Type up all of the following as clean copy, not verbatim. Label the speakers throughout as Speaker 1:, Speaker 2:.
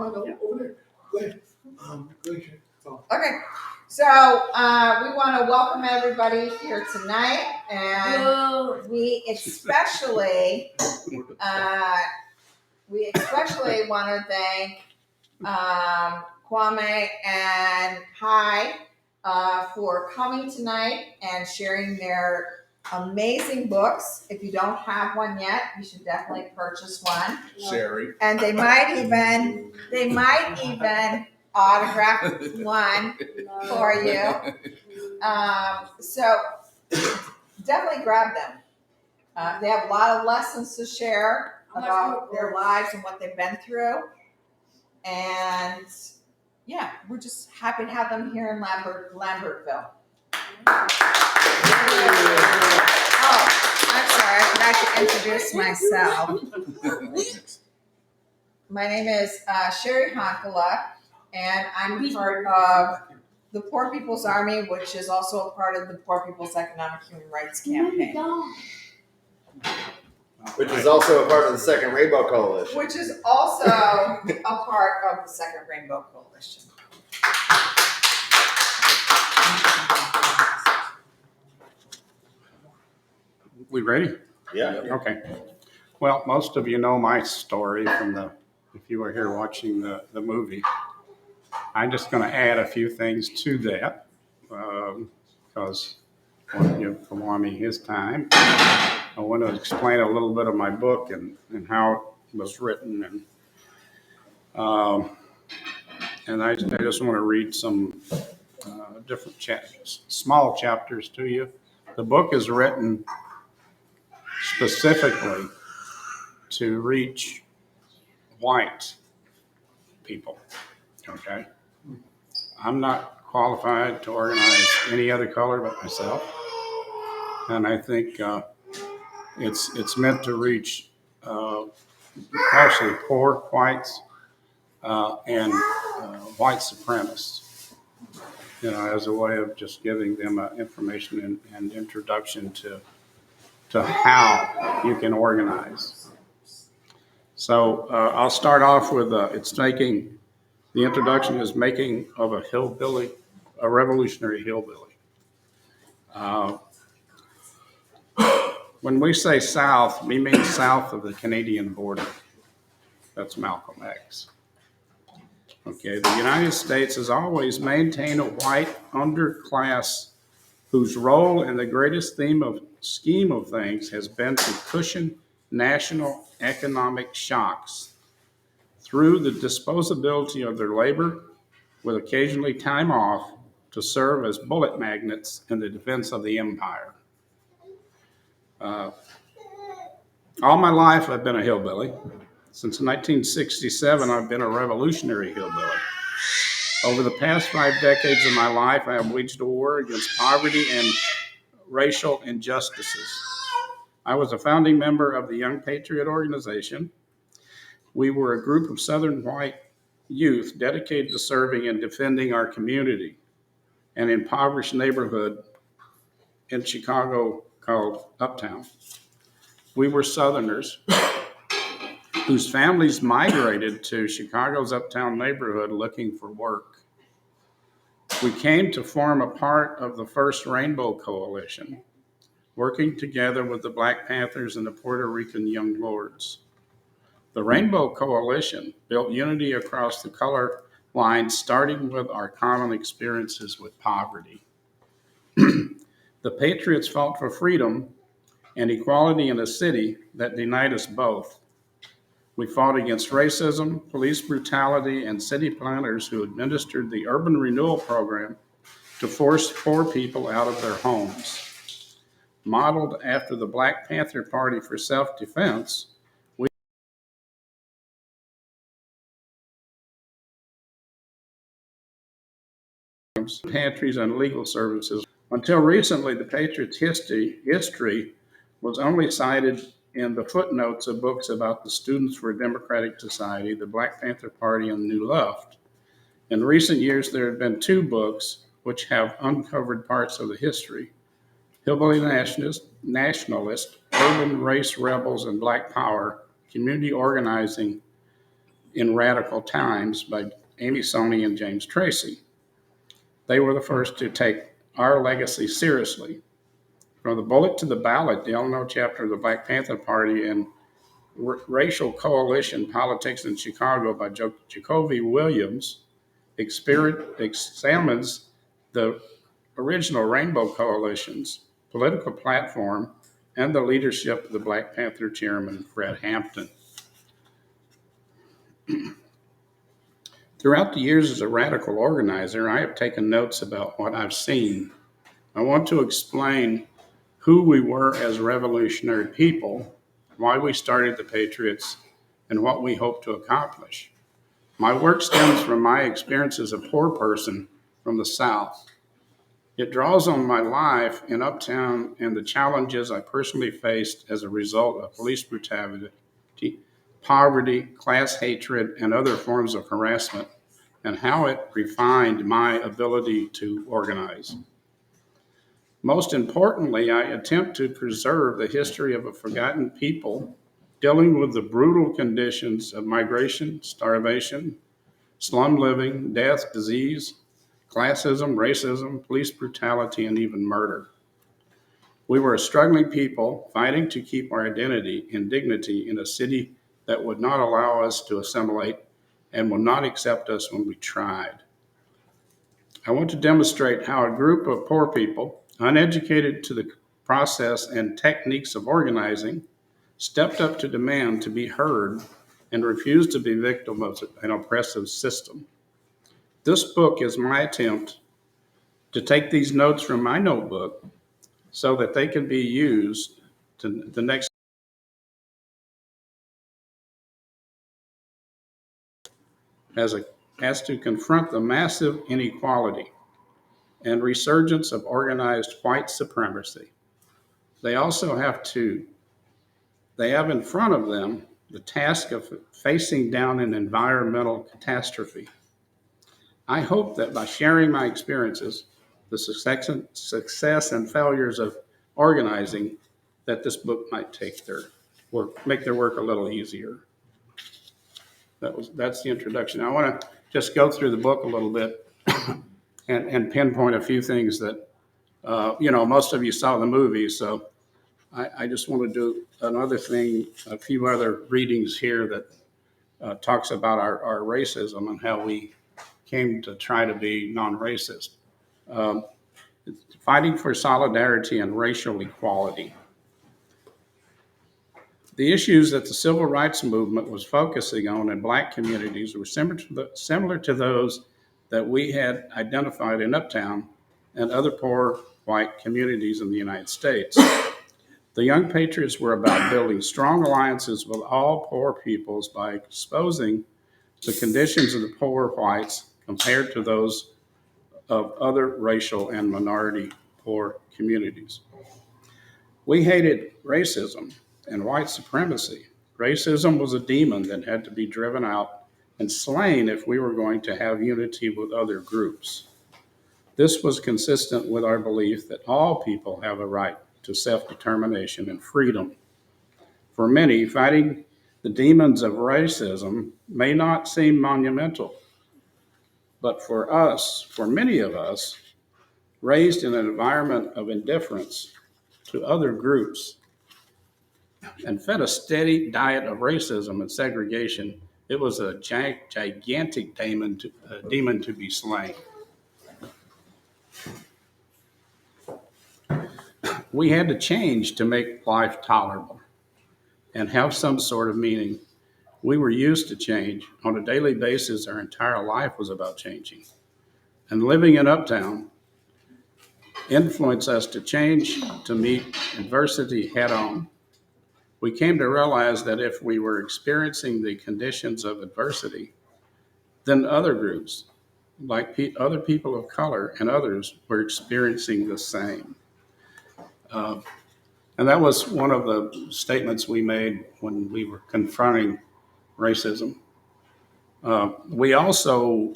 Speaker 1: over there. Go ahead. Go ahead.
Speaker 2: Okay, so we want to welcome everybody here tonight, and we especially want to thank Kwame and Hy for coming tonight and sharing their amazing books. If you don't have one yet, you should definitely purchase one.
Speaker 3: Sherry.
Speaker 2: And they might even autograph one for you. So definitely grab them. They have a lot of lessons to share about their lives and what they've been through. And yeah, we're just happy to have them here in Lambertville. Oh, I'm sorry, I forgot to introduce myself. My name is Sherry Honkala, and I'm part of the Poor People's Army, which is also a part of the Poor People's Economic Human Rights Campaign.
Speaker 4: Which is also a part of the Second Rainbow Coalition.
Speaker 2: Which is also a part of the Second Rainbow Coalition.
Speaker 5: We ready?
Speaker 4: Yeah.
Speaker 5: Okay. Well, most of you know my story from if you were here watching the movie. I'm just going to add a few things to that because I want to give Kwame his time. I want to explain a little bit of my book and how it was written. And I just want to read some different chapters, small chapters to you. The book is written specifically to reach white people, okay? I'm not qualified to organize any other color but myself. And I think it's meant to reach mostly poor whites and white supremacists, as a way of just giving them information and introduction to how you can organize. So I'll start off with the introduction is making of a hillbilly, a revolutionary hillbilly. When we say South, we mean south of the Canadian border. That's Malcolm X. Okay, the United States has always maintained a white underclass whose role in the greatest scheme of things has been to cushion national economic shocks through the disposability of their labor, with occasionally time off to serve as bullet magnets in the defense of the empire. All my life, I've been a hillbilly. Since 1967, I've been a revolutionary hillbilly. Over the past 5 decades of my life, I have waged a war against poverty and racial injustices. I was a founding member of the Young Patriot Organization. We were a group of Southern white youth dedicated to serving and defending our community, an impoverished neighborhood in Chicago called Uptown. We were Southerners whose families migrated to Chicago's Uptown neighborhood looking for work. We came to form a part of the first Rainbow Coalition, working together with the Black Panthers and the Puerto Rican Young Lords. The Rainbow Coalition built unity across the color lines, starting with our common experiences with poverty. The Patriots fought for freedom and equality in a city that denied us both. We fought against racism, police brutality, and city planners who administered the urban renewal program to force poor people out of their homes. Modeled after the Black Panther Party for self-defense, pantries and legal services. Until recently, the Patriots' history was only cited in the footnotes of books about the Students for a Democratic Society, the Black Panther Party, and the New Left. In recent years, there have been 2 books which have uncovered parts of the history: Hillbilly Nationalist, Urban Race Rebels and Black Power, Community Organizing in Radical Times by Amy Sony and James Tracy. They were the first to take our legacy seriously. From the bullet to the ballot, the Illinois chapter of the Black Panther Party and Racial Coalition Politics in Chicago by Jacoby Williams examines the original Rainbow Coalition's political platform and the leadership of the Black Panther chairman, Fred Hampton. Throughout the years as a radical organizer, I have taken notes about what I've seen. I want to explain who we were as revolutionary people, why we started the Patriots, and what we hope to accomplish. My work stems from my experience as a poor person from the South. It draws on my life in Uptown and the challenges I personally faced as a result of police brutality, poverty, class hatred, and other forms of harassment, and how it refined my ability to organize. Most importantly, I attempt to preserve the history of a forgotten people dealing with the brutal conditions of migration, starvation, slum living, death, disease, classism, racism, police brutality, and even murder. We were a struggling people fighting to keep our identity and dignity in a city that would not allow us to assimilate and would not accept us when we tried. I want to demonstrate how a group of poor people, uneducated to the process and techniques of organizing, stepped up to demand to be heard and refused to be victim of an oppressive system. This book is my attempt to take these notes from my notebook so that they can be used to the next as to confront the massive inequality and resurgence of organized white supremacy. They also they have in front of them the task of facing down an environmental catastrophe. I hope that by sharing my experiences, the success and failures of organizing, that this book might make their work a little easier. That's the introduction. I want to just go through the book a little bit and pinpoint a few things that most of you saw the movie, so I just want to do another thing, a few other readings here that talks about our racism and how we came to try to be non-racist. Um, Fighting for solidarity and racial equality. The issues that the civil rights movement was focusing on in Black communities were similar to those that we had identified in Uptown and other poor white communities in the United States. The Young Patriots were about building strong alliances with all poor peoples by exposing the conditions of the poor whites compared to those of other racial and minority poor communities. We hated racism and white supremacy. Racism was a demon that had to be driven out and slain if we were going to have unity with other groups. This was consistent with our belief that all people have a right to self-determination and freedom. For many, fighting the demons of racism may not seem monumental, but for many of us, raised in an environment of indifference to other groups and fed a steady diet of racism and segregation, it was a gigantic demon to be slain. We had to change to make life tolerable and have some sort of meaning. We were used to change. On a daily basis, our entire life was about changing. And living in Uptown influenced us to change to meet adversity head on. We came to realize that if we were experiencing the conditions of adversity, then other groups, like other people of color and others, were experiencing the same. And that was one of the statements we made when we were confronting racism. We also,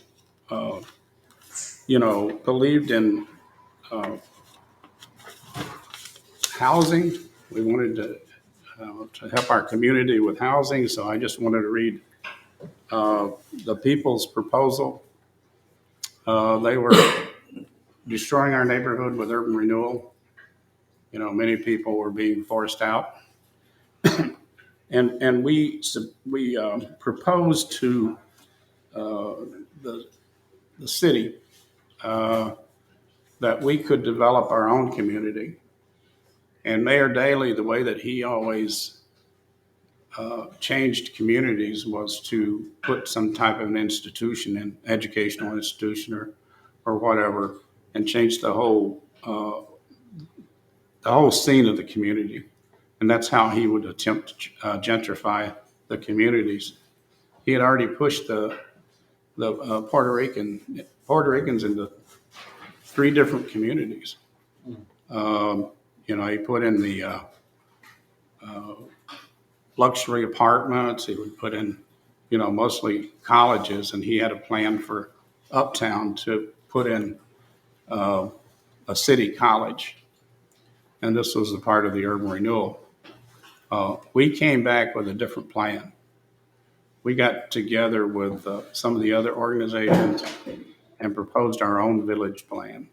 Speaker 5: believed in housing. We wanted to help our community with housing. So I just wanted to read the people's proposal. They were destroying our neighborhood with urban renewal. Many people were being forced out. And we proposed to the city that we could develop our own community. And Mayor Daley, the way that he always changed communities was to put some type of an institution, an educational institution or whatever, and change the whole scene of the community. And that's how he would attempt to gentrify the communities. He had already pushed the Puerto Ricans into 3 different communities. He put in the luxury apartments. He would put in, mostly colleges, and he had a plan for Uptown to put in a city college. And this was a part of the urban renewal. We came back with a different plan. We got together with some of the other organizations and proposed our own village plan.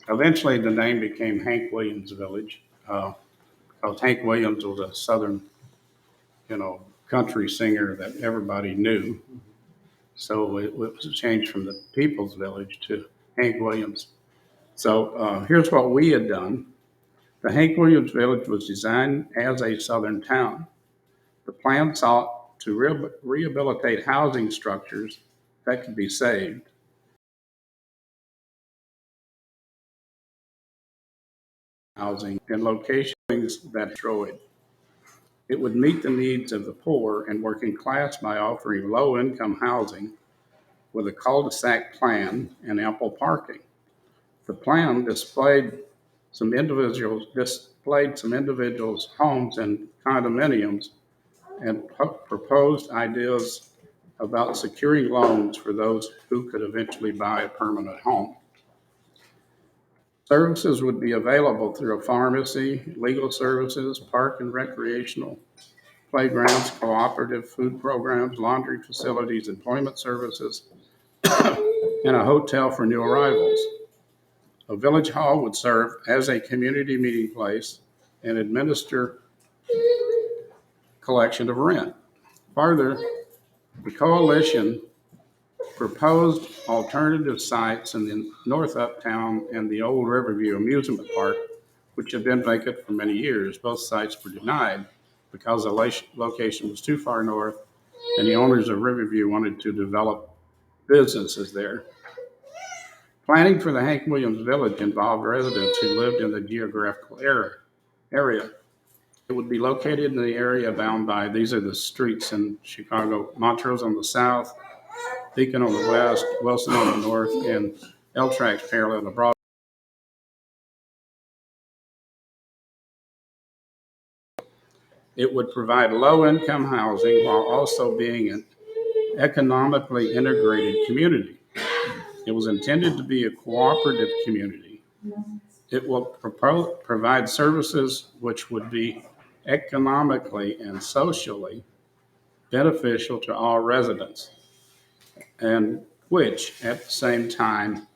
Speaker 5: Eventually, the name became Hank Williams Village, because Hank Williams was a Southern, country singer that everybody knew. So it was changed from the People's Village to Hank Williams. So here's what we had done. The Hank Williams Village was designed as a Southern town. The plan sought to rehabilitate housing structures that could be saved. Housing in locations that destroyed. It would meet the needs of the poor and working class by offering low-income housing with a cul-de-sac plan and ample parking. The plan displayed some individuals' homes and condominiums and proposed ideas about securing loans for those who could eventually buy a permanent home. Services would be available through a pharmacy, legal services, park and recreational, playgrounds, cooperative food programs, laundry facilities, employment services, and a hotel for new arrivals. A village hall would serve as a community meeting place and administer collection of rent. Further, the coalition proposed alternative sites in the North Uptown and the old Riverview Amusement Park, which had been vacant for many years. Both sites were denied because the location was too far north and the owners of Riverview wanted to develop businesses there. Planning for the Hank Williams Village involved residents who lived in the geographical area. It would be located in the area bound by, these are the streets in Chicago, Montrose on the south, Beacon on the west, Wilson on the north, and L-Tracks parallel to Broadway. It would provide low-income housing while also being an economically integrated community. It was intended to be a cooperative community. It will provide services which would be economically and socially beneficial to all residents, and which at the same time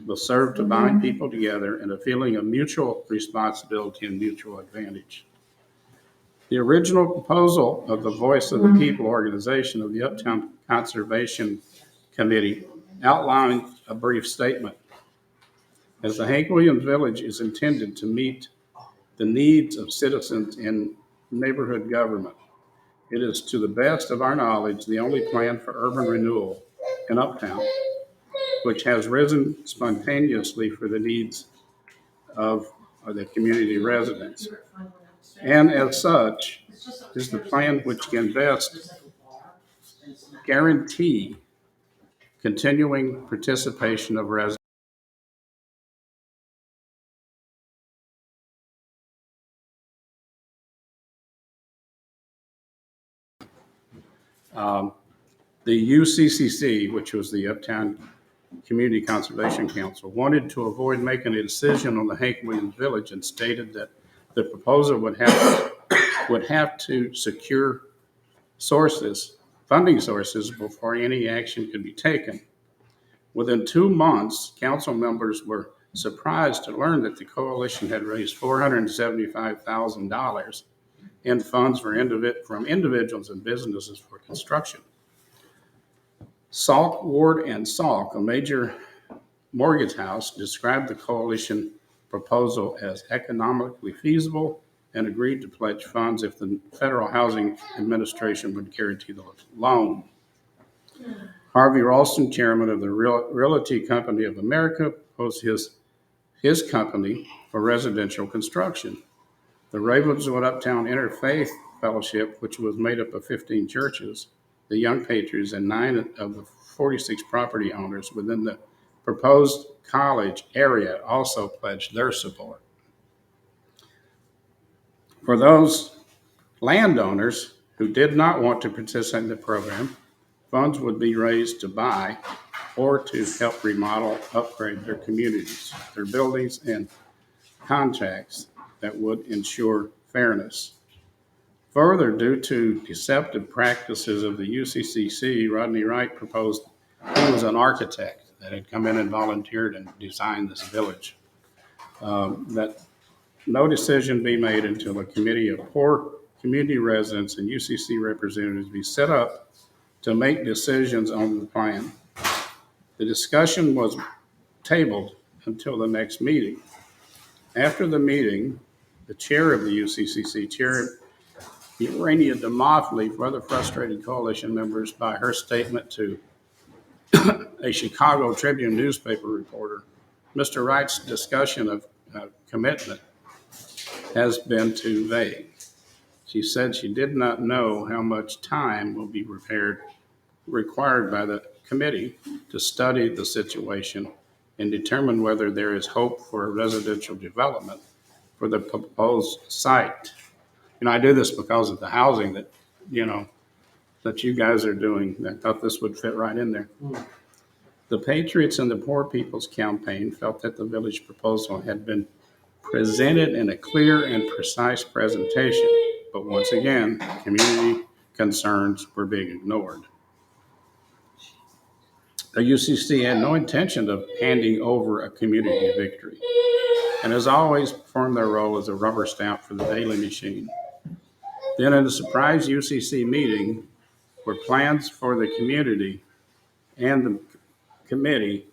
Speaker 5: will serve to bind people together in a feeling of mutual responsibility and mutual advantage. The original proposal of the Voice of the People organization of the Uptown Conservation Committee outlined a brief statement. As the Hank Williams Village is intended to meet the needs of citizens in neighborhood government, it is, to the best of our knowledge, the only plan for urban renewal in Uptown, which has risen spontaneously for the needs of the community residents. And as such, is the plan which can best guarantee continuing participation of residents. The UCCC, which was the Uptown Community Conservation Council, wanted to avoid making a decision on the Hank Williams Village and stated that the proposal would have to secure sources funding sources before any action could be taken. Within 2 months, council members were surprised to learn that the coalition had raised $475,000 in funds from individuals and businesses for construction. Salk, Ward, and Salk, a major mortgage house, described the coalition proposal as economically feasible and agreed to pledge funds if the Federal Housing Administration would guarantee the loan. Harvey Ralston, chairman of the Realty Company of America, proposed his company for residential construction. The Ravenswood Uptown Interfaith Fellowship, which was made up of 15 churches, the Young Patriots, and 9 of the 46 property owners within the proposed college area also pledged their support. For those landowners who did not want to participate in the program, funds would be raised to buy or to help remodel, upgrade their communities, their buildings, and contracts that would ensure fairness. Further, due to deceptive practices of the UCCC, Rodney Wright proposed he was an architect that had come in and volunteered and designed this village. That no decision be made until a committee of poor community residents and UCC representatives be set up to make decisions on the plan. The discussion was tabled until the next meeting. After the meeting, the chair of the UCCC, Chair Urania DeMoffley, further frustrated coalition members by her statement to a Chicago Tribune newspaper reporter. Mr. Wright's discussion of commitment has been too vague. She said she did not know how much time will be required by the committee to study the situation and determine whether there is hope for a residential development for the proposed site. I do this because of the housing that you guys are doing. I thought this would fit right in there. The Patriots and the Poor People's Campaign felt that the village proposal had been presented in a clear and precise presentation, but once again, community concerns were being ignored. The UCC had no intention of handing over a community victory, and has always performed their role as a rubber stamp for the daily machine. Then, in a surprise UCC meeting, where plans for the community and the committee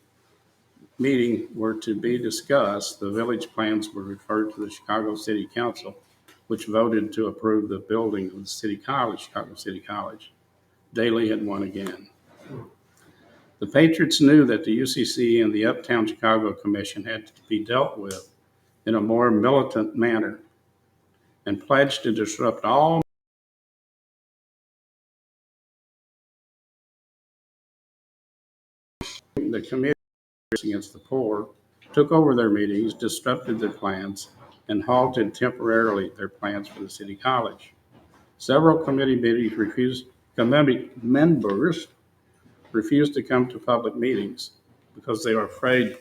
Speaker 5: meeting were to be discussed, the village plans were referred to the Chicago City Council, which voted to approve the building of the City College, Chicago City College. Daley had won again. The Patriots knew that the UCC and the Uptown Chicago Commission had to be dealt with in a more militant manner and pledged to disrupt all the committee against the poor, took over their meetings, disrupted their plans, and halted temporarily their plans for the city college. Several committee members refused to come to public meetings because they were afraid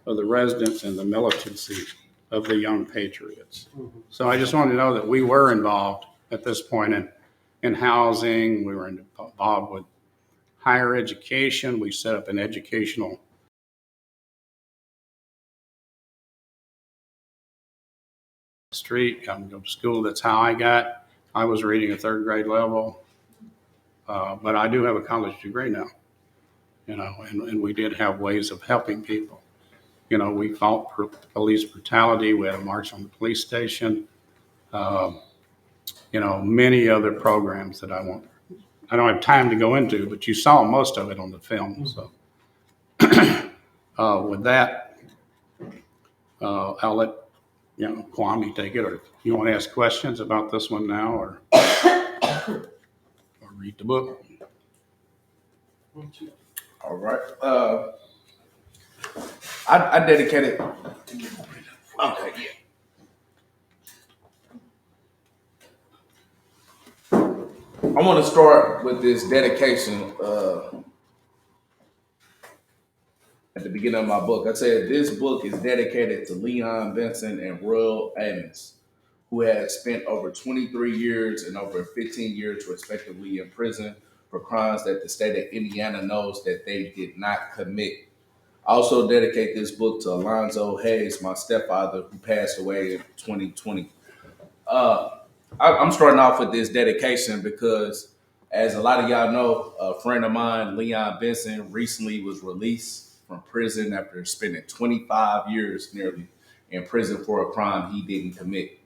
Speaker 5: of the residents and the militancy of the Young Patriots. So I just wanted to know that we were involved at this point in housing. We were involved with higher education. We set up an educational street, come go to school. That's how I was reading a third grade level. But I do have a college degree now, and we did have ways of helping people. We fought police brutality. We had a march on the police station. Many other programs that I don't have time to go into, but you saw most of it on the film. So with that, I'll let Kwame take it, or you want to ask questions about this one now, or read the book.
Speaker 3: All right. I dedicated. Okay, yeah. I want to start with this dedication at the beginning of my book. I said this book is dedicated to Leon Benson and Royal Amos, who had spent over 23 years and over 15 years respectively in prison for crimes that the state of Indiana knows that they did not commit. I also dedicate this book to Alonzo Hayes, my stepfather, who passed away in 2020. I'm starting off with this dedication because, as a lot of y'all know, a friend of mine, Leon Benson, recently was released from prison after spending 25 years nearly in prison for a crime he didn't commit.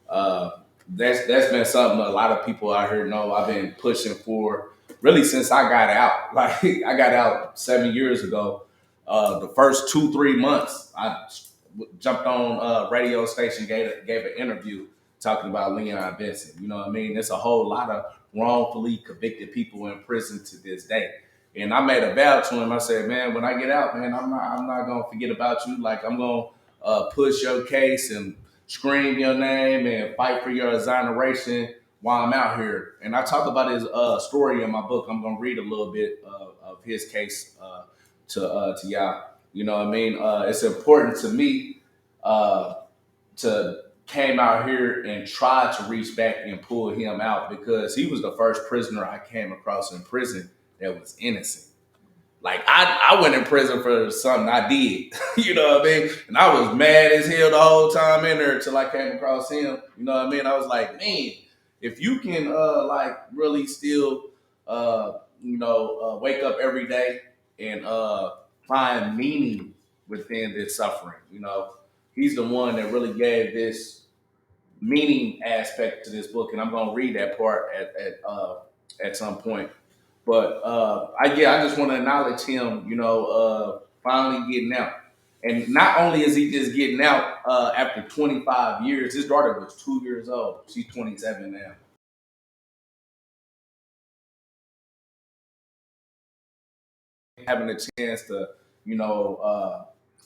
Speaker 3: Uh, that's been something a lot of people out here know I've been pushing for really since I got out. Like I got out 7 years ago. The first 2-3 months, I jumped on a radio station, gave an interview talking about Leon Benson. You know what I mean? There's a whole lot of wrongfully convicted people in prison to this day. And I made a vow to him. I said, man, when I get out, man, I'm not gonna forget about you. Like I'm gonna push your case and scream your name and fight for your exoneration while I'm out here. And I talk about his story in my book. I'm gonna read a little bit of his case to y'all. You know what I mean? It's important to me to came out here and tried to reach back and pull him out because he was the first prisoner I came across in prison that was innocent. Like I went in prison for something I did, you know what I mean? And I was mad as hell the whole time in there until I came across him. You know what I mean? I was like, man, if you can like really still wake up every day and find meaning within this suffering, he's the one that really gave this meaning aspect to this book, and I'm gonna read that part at some point. But I just want to acknowledge him, finally getting out. And not only is he just getting out after 25 years, his daughter was 2 years old. She's 27 now. Having a chance to,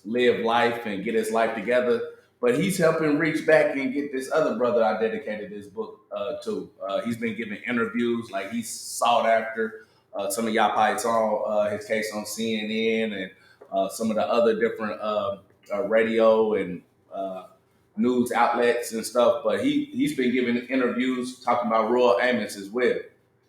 Speaker 3: live life and get his life together. But he's helping reach back and get this other brother I dedicated this book to. He's been giving interviews, like he's sought after. Some of y'all probably saw his case on CNN and some of the other different radio and news outlets and stuff. But he's been giving interviews talking about Roy Amos as well.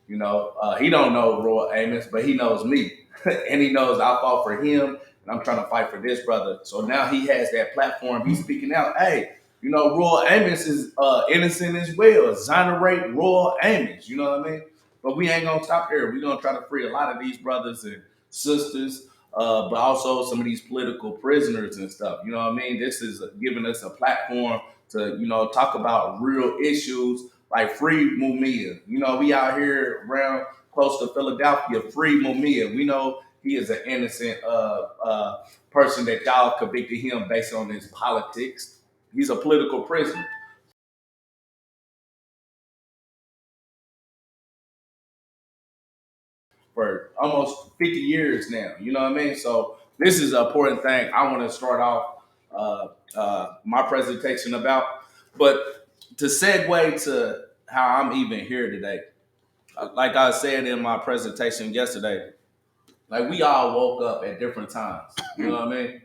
Speaker 3: He don't know Roy Amos, but he knows me, and he knows I fought for him, and I'm trying to fight for this brother. So now he has that platform. He's speaking out. Hey, Roy Amos is innocent as well. Exonerate Roy Amos. You know what I mean? But we ain't gonna stop there. We're gonna try to free a lot of these brothers and sisters, but also some of these political prisoners and stuff. You know what I mean? This is giving us a platform to, talk about real issues like free Mumia. We out here around close to Philadelphia, free Mumia. We know he is an innocent person that y'all convicted him based on his politics. He's a political prisoner. For almost 50 years now. You know what I mean? So this is an important thing I want to start off my presentation about. But to segue to how I'm even here today, like I said in my presentation yesterday, like we all woke up at different times. You know what I mean?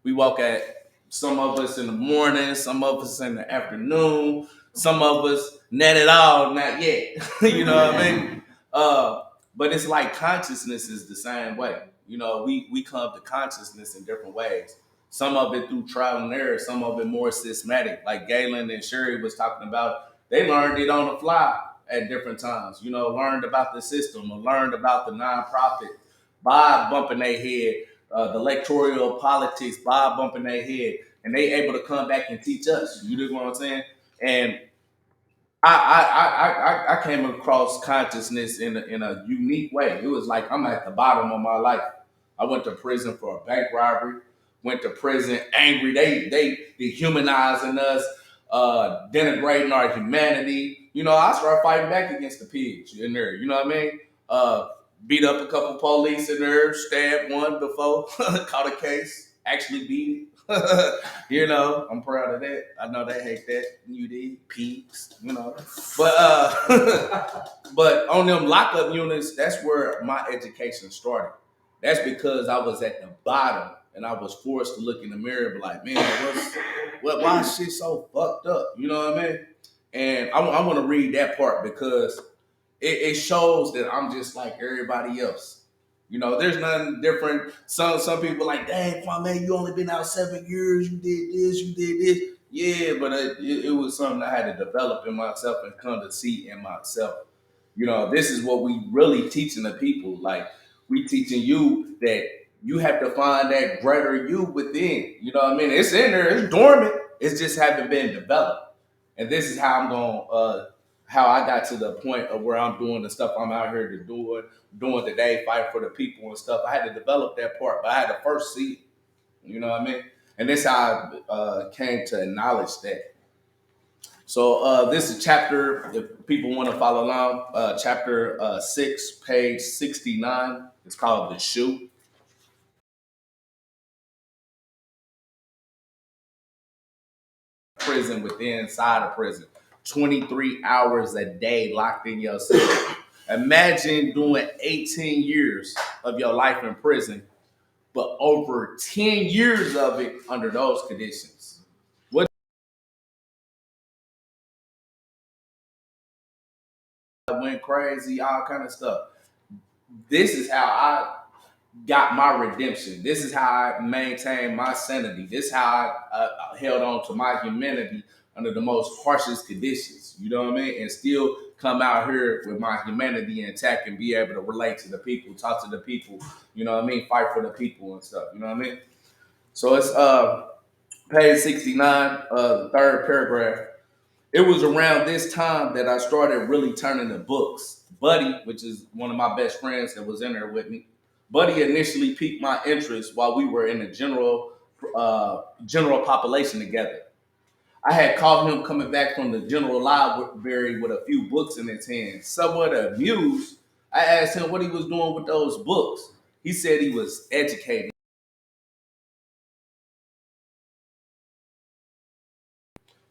Speaker 3: We woke at some of us in the morning, some of us in the afternoon, some of us not at all, not yet. You know what I mean? But it's like consciousness is the same way. We come to consciousness in different ways. Some of it through trial and error, some of it more systematic. Like Galen and Sherry was talking about, they learned it on the fly at different times. Learned about the system or learned about the nonprofit by bumping their head, the electoral politics by bumping their head, and they able to come back and teach us. You know what I'm saying? And I came across consciousness in a unique way. It was like I'm at the bottom of my life. I went to prison for a bank robbery. Went to prison angry. They dehumanizing us, denigrating our humanity. I started fighting back against the pigs in there. You know what I mean? Beat up a couple police in there. Stabbed one before. Caught a case. Actually beat it. I'm proud of that. I know they hate that. You did, peeps, But but on them lockup units, that's where my education started. That's because I was at the bottom and I was forced to look in the mirror and be like, man, why is shit so fucked up? You know what I mean? And I want to read that part because it shows that I'm just like everybody else. You know, there's nothing different. Some people like, dang, Kwame, you only been out 7 years. You did this, you did this. Yeah, but it was something I had to develop in myself and come to see in myself. You know, this is what we really teaching the people. Like, we teaching you that you have to find that greater you within. You know what I mean? It's in there. It's dormant. It's just haven't been developed. And this is how I'm going. How I got to the point of where I'm doing the stuff I'm out here to doing today, fighting for the people and stuff. I had to develop that part, but I had to first see it. You know what I mean? And this is how I came to acknowledge that. So this is chapter, if people want to follow along, chapter 6, page 69. It's called The Shoe. Prison within inside of prison. 23 hours a day locked in your cell. Imagine doing 18 years of your life in prison, but over 10 years of it under those conditions. What went crazy, all kind of stuff. This is how I got my redemption. This is how I maintained my sanity. This is how I held on to my humanity under the most harshest conditions. You know what I mean? And still come out here with my humanity intact and be able to relate to the people, talk to the people, you know what I mean? Fight for the people and stuff. You know what I mean? So it's page 69, the third paragraph. It was around this time that I started really turning to books. Buddy, which is one of my best friends that was in there with me, Buddy initially piqued my interest while we were in the general population together. I had caught him coming back from the general library with a few books in his hand. Somewhat amused, I asked him what he was doing with those books. He said he was educating.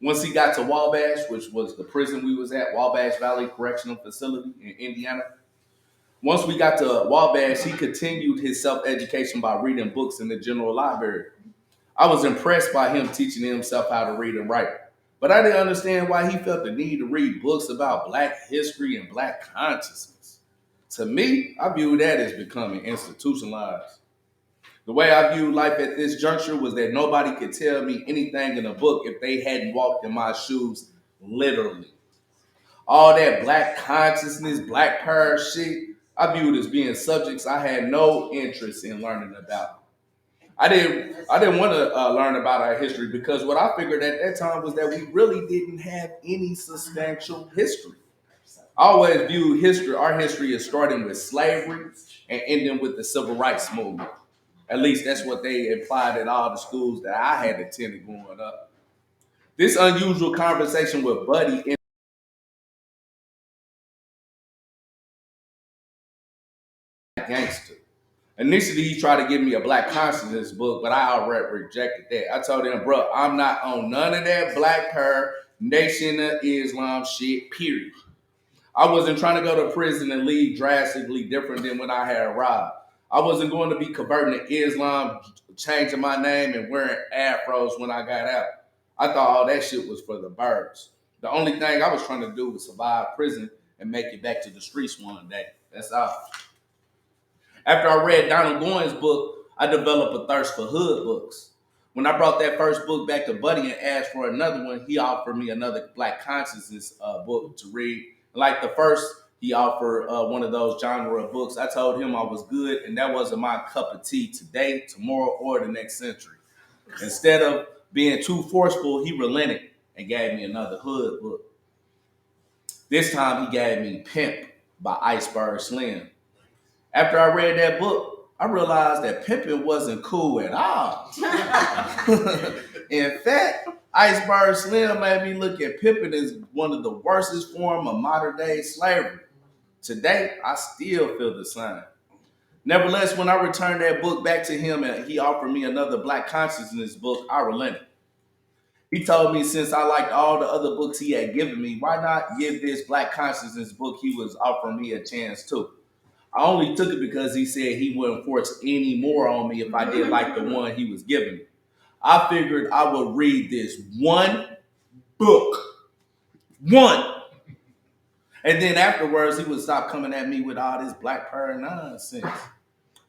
Speaker 3: Once he got to Wabash, which was the prison we was at, Wabash Valley Correctional Facility in Indiana. Once we got to Wabash, he continued his self-education by reading books in the general library. I was impressed by him teaching himself how to read and write, but I didn't understand why he felt the need to read books about Black history and Black consciousness. To me, I view that as becoming institutionalized. The way I viewed life at this juncture was that nobody could tell me anything in a book if they hadn't walked in my shoes, literally. All that Black consciousness, Black power shit, I viewed as being subjects I had no interest in learning about. I didn't want to learn about our history because what I figured at that time was that we really didn't have any substantial history. I always viewed our history as starting with slavery and ending with the civil rights movement. At least that's what they implied at all the schools that I had attended growing up. This unusual conversation with Buddy in Gangster. Initially, he tried to give me a Black consciousness book, but I outright rejected that. I told him, bro, I'm not on none of that Black power, Nation of Islam shit, period. I wasn't trying to go to prison and leave drastically different than when I had arrived. I wasn't going to be converting to Islam, changing my name and wearing afros when I got out. I thought all that shit was for the birds. The only thing I was trying to do was survive prison and make it back to the streets one day. That's all. After I read Donald Goines' book, I developed a thirst for hood books. When I brought that first book back to Buddy and asked for another one, he offered me another Black consciousness book to read. Like the first, he offered one of those genre books. I told him I was good, and that wasn't my cup of tea today, tomorrow, or the next century. Instead of being too forceful, he relented and gave me another hood book. This time, he gave me Pimp by Iceberg Slim. After I read that book, I realized that pimping wasn't cool at all. In fact, Iceberg Slim made me look at pimping as one of the worstest form of modern day slavery. Today, I still feel the same. Nevertheless, when I returned that book back to him and he offered me another Black consciousness book, I relented. He told me since I liked all the other books he had given me, why not give this Black consciousness book he was offering me a chance too? I only took it because he said he wouldn't force any more on me if I did like the one he was giving me. I figured I would read this one book. One. And then afterwards, he would stop coming at me with all this black power nonsense.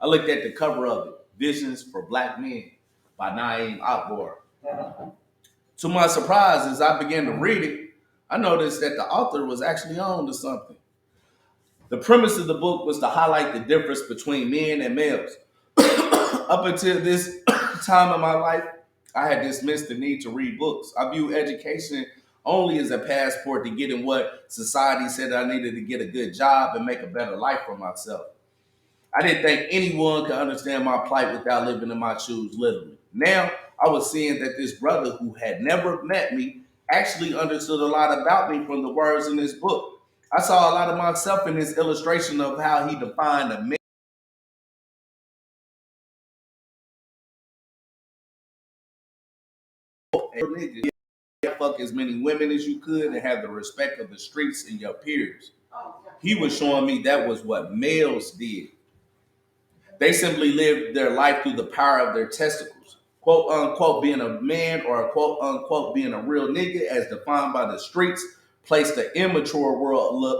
Speaker 3: I looked at the cover of it, Visions for Black Men by Naeem Akbar. To my surprise, as I began to read it, I noticed that the author was actually on to something. The premise of the book was to highlight the difference between men and males. Up until this time in my life, I had dismissed the need to read books. I view education only as a passport to getting what society said I needed to get a good job and make a better life for myself. I didn't think anyone could understand my plight without living in my shoes, literally. Now, I was seeing that this brother who had never met me actually understood a lot about me from the words in this book. I saw a lot of myself in this illustration of how he defined a man. Nigga, fuck as many women as you could and have the respect of the streets and your peers. He was showing me that was what males did. They simply lived their life through the power of their testicles. Quote unquote being a man or quote unquote being a real nigga as defined by the streets placed the immature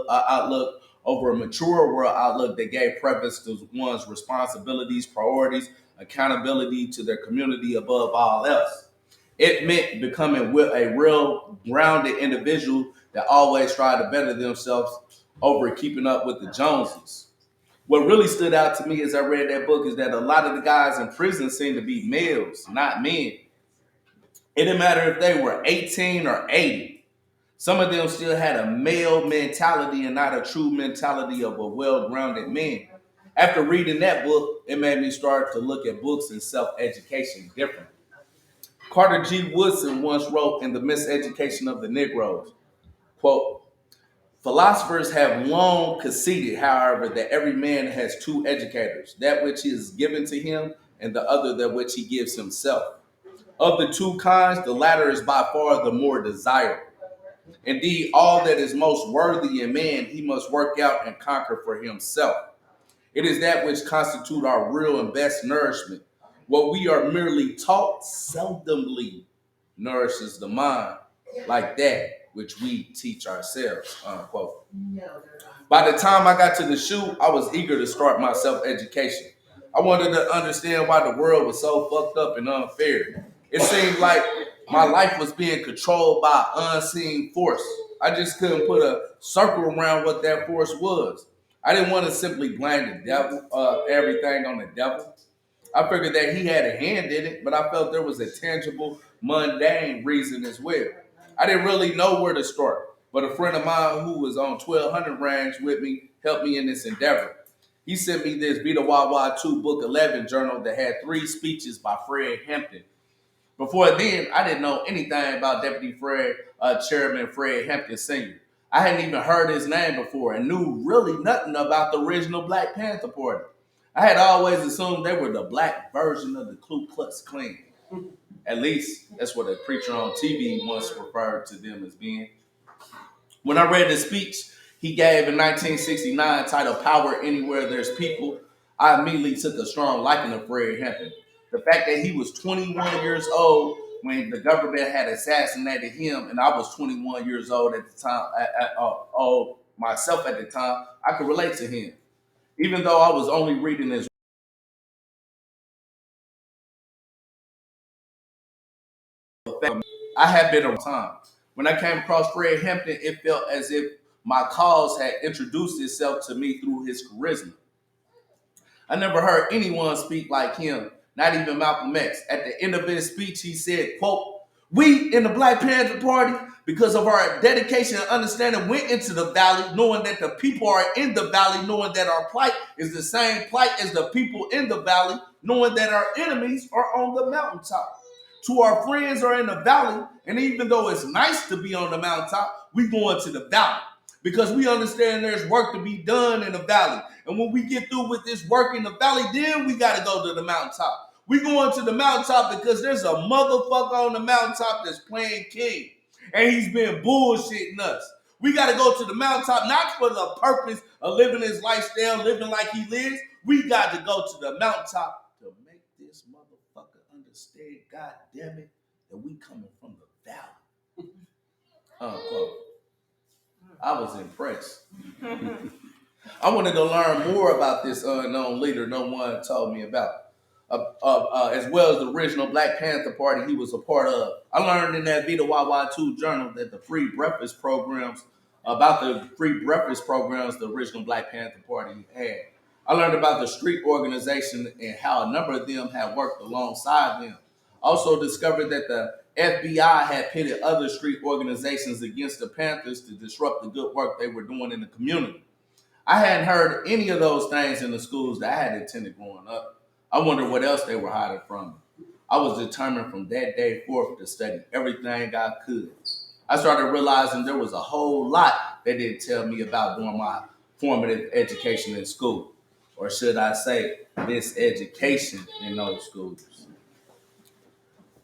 Speaker 3: outlook over a mature world outlook that gave preference to one's responsibilities, priorities, accountability to their community above all else. It meant becoming a real grounded individual that always tried to better themselves over keeping up with the Joneses. What really stood out to me as I read that book is that a lot of the guys in prison seemed to be males, not men. It didn't matter if they were 18 or 80. Some of them still had a male mentality and not a true mentality of a well-grounded man. After reading that book, it made me start to look at books and self-education differently. Carter G. Woodson once wrote in The Miseducation of the Negroes, quote, philosophers have long conceded, however, that every man has two educators, that which is given to him and the other that which he gives himself. Of the two kinds, the latter is by far the more desirable. Indeed, all that is most worthy in man, he must work out and conquer for himself. It is that which constitute our real and best nourishment. What we are merely taught seldomly nourishes the mind like that which we teach ourselves, unquote. By the time I got to the shoe, I was eager to start my self-education. I wanted to understand why the world was so fucked up and unfair. It seemed like my life was being controlled by unseen force. I just couldn't put a circle around what that force was. I didn't want to simply blame the devil, everything on the devil. I figured that he had a hand in it, but I felt there was a tangible, mundane reason as well. I didn't really know where to start, but a friend of mine who was on 1200 range with me helped me in this endeavor. He sent me this Vita Wawa 2 Book 11 journal that had 3 speeches by Fred Hampton. Before then, I didn't know anything about Chairman Fred Hampton Sr. I hadn't even heard his name before and knew really nothing about the original Black Panther Party. I had always assumed they were the black version of the Ku Klux Klan. At least that's what a preacher on TV once referred to them as being. When I read the speech he gave in 1969 titled Power Anywhere There's People, I immediately took a strong liking to Fred Hampton. The fact that he was 21 years old when the government had assassinated him, and I was 21 years old at the time, myself at the time, I could relate to him. Even though I was only reading his I had been on time. When I came across Fred Hampton, it felt as if my cause had introduced itself to me through his charisma. I never heard anyone speak like him, not even Malcolm X. At the end of his speech, he said, quote, we in the Black Panther Party, because of our dedication and understanding, went into the valley knowing that the people are in the valley, knowing that our plight is the same plight as the people in the valley, knowing that our enemies are on the mountaintop. To our friends are in the valley, and even though it's nice to be on the mountaintop, we going to the valley because we understand there's work to be done in the valley. And when we get through with this work in the valley, then we got to go to the mountaintop. We going to the mountaintop because there's a motherfucker on the mountaintop that's playing king, and he's been bullshitting us. We got to go to the mountaintop, not for the purpose of living his lifestyle, living like he lives. We got to go to the mountaintop to make this motherfucker understand, God damn it, that we coming from the valley. Unquote. I was impressed. I wanted to learn more about this unknown leader no one told me about. As well as the original Black Panther Party he was a part of. I learned in that Vita YY2 journal that the free breakfast programs, the original Black Panther Party had. I learned about the street organization and how a number of them had worked alongside them. Also discovered that the FBI had pitted other street organizations against the Panthers to disrupt the good work they were doing in the community. I hadn't heard any of those things in the schools that I had attended growing up. I wondered what else they were hiding from me. I was determined from that day forth to study everything I could. I started realizing there was a whole lot they didn't tell me about during my formative education in school. Or should I say, miseducation in those schools.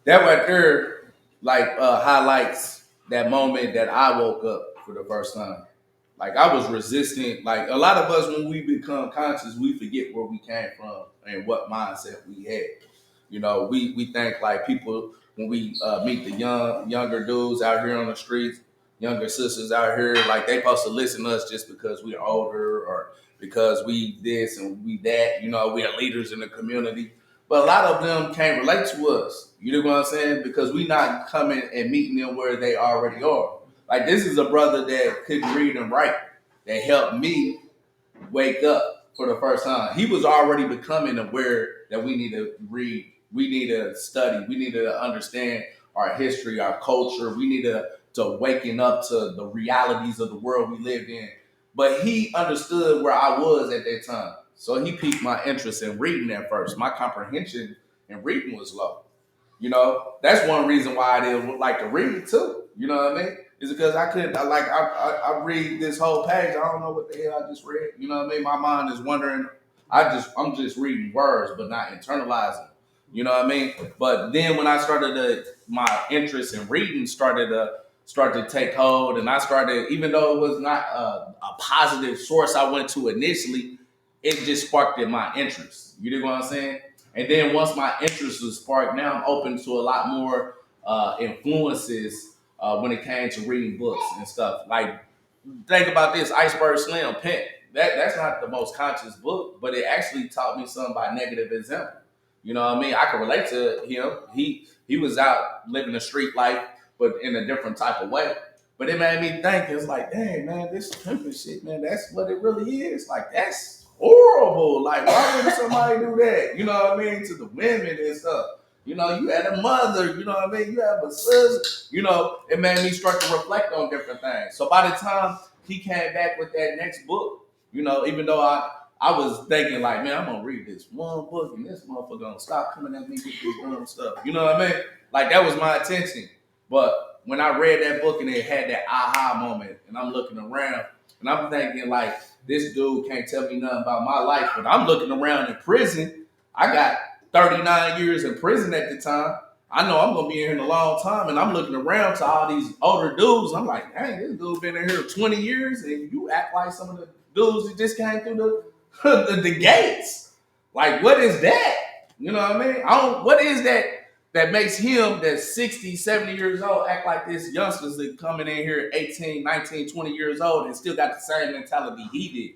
Speaker 3: That right there, highlights that moment that I woke up for the first time. Like I was resistant. Like a lot of us, when we become conscious, we forget where we came from and what mindset we had. You know, we think like people when we meet the younger dudes out here on the streets, younger sisters out here, like they supposed to listen to us just because we're older or because we this and we that. You know, we are leaders in the community. But a lot of them can't relate to us. You know what I'm saying? Because we not coming and meeting them where they already are. Like this is a brother that couldn't read and write that helped me wake up for the first time. He was already becoming aware that we need to read, we need to study, we need to understand our history, our culture. We need to waken up to the realities of the world we lived in. But he understood where I was at that time. So he piqued my interest in reading at first. My comprehension in reading was low. You know, that's one reason why I didn't like to read too. You know what I mean? Is because I read this whole page. I don't know what the hell I just read. You know what I mean? My mind is wondering. I'm just reading words, but not internalizing. You know what I mean? But then when I started my interest in reading started to take hold, and I started, even though it was not a positive source I went to initially, it just sparked in my interest. You know what I'm saying? And then once my interest was sparked, now I'm open to a lot more influences when it came to reading books and stuff. Like, think about this, Iceberg Slim, Pimp. That's not the most conscious book, but it actually taught me something by negative example. You know what I mean? I can relate to him. He was out living a street life, but in a different type of way. But it made me think, it's like, dang, man, this pimping shit, man, that's what it really is. Like, that's horrible. Like, why would somebody do that? You know what I mean? To the women and stuff. You know, you had a mother, you know what I mean? You have a sister. You know, it made me start to reflect on different things. So by the time he came back with that next book, you know, even though I was thinking like, man, I'm gonna read this one book and this motherfucker gonna stop coming at me with this dumb stuff. You know what I mean? Like that was my intention. But when I read that book and it had that aha moment and I'm looking around and I'm thinking like, this dude can't tell me nothing about my life, but I'm looking around in prison. I got 39 years in prison at the time. I know I'm gonna be here in a long time, and I'm looking around to all these older dudes. I'm like, dang, this dude been in here 20 years, and you act like some of the dudes that just came through the gates. Like, what is that? You know what I mean? What is that makes him that's 60, 70 years old act like this youngsters that coming in here at 18, 19, 20 years old and still got the same mentality he did.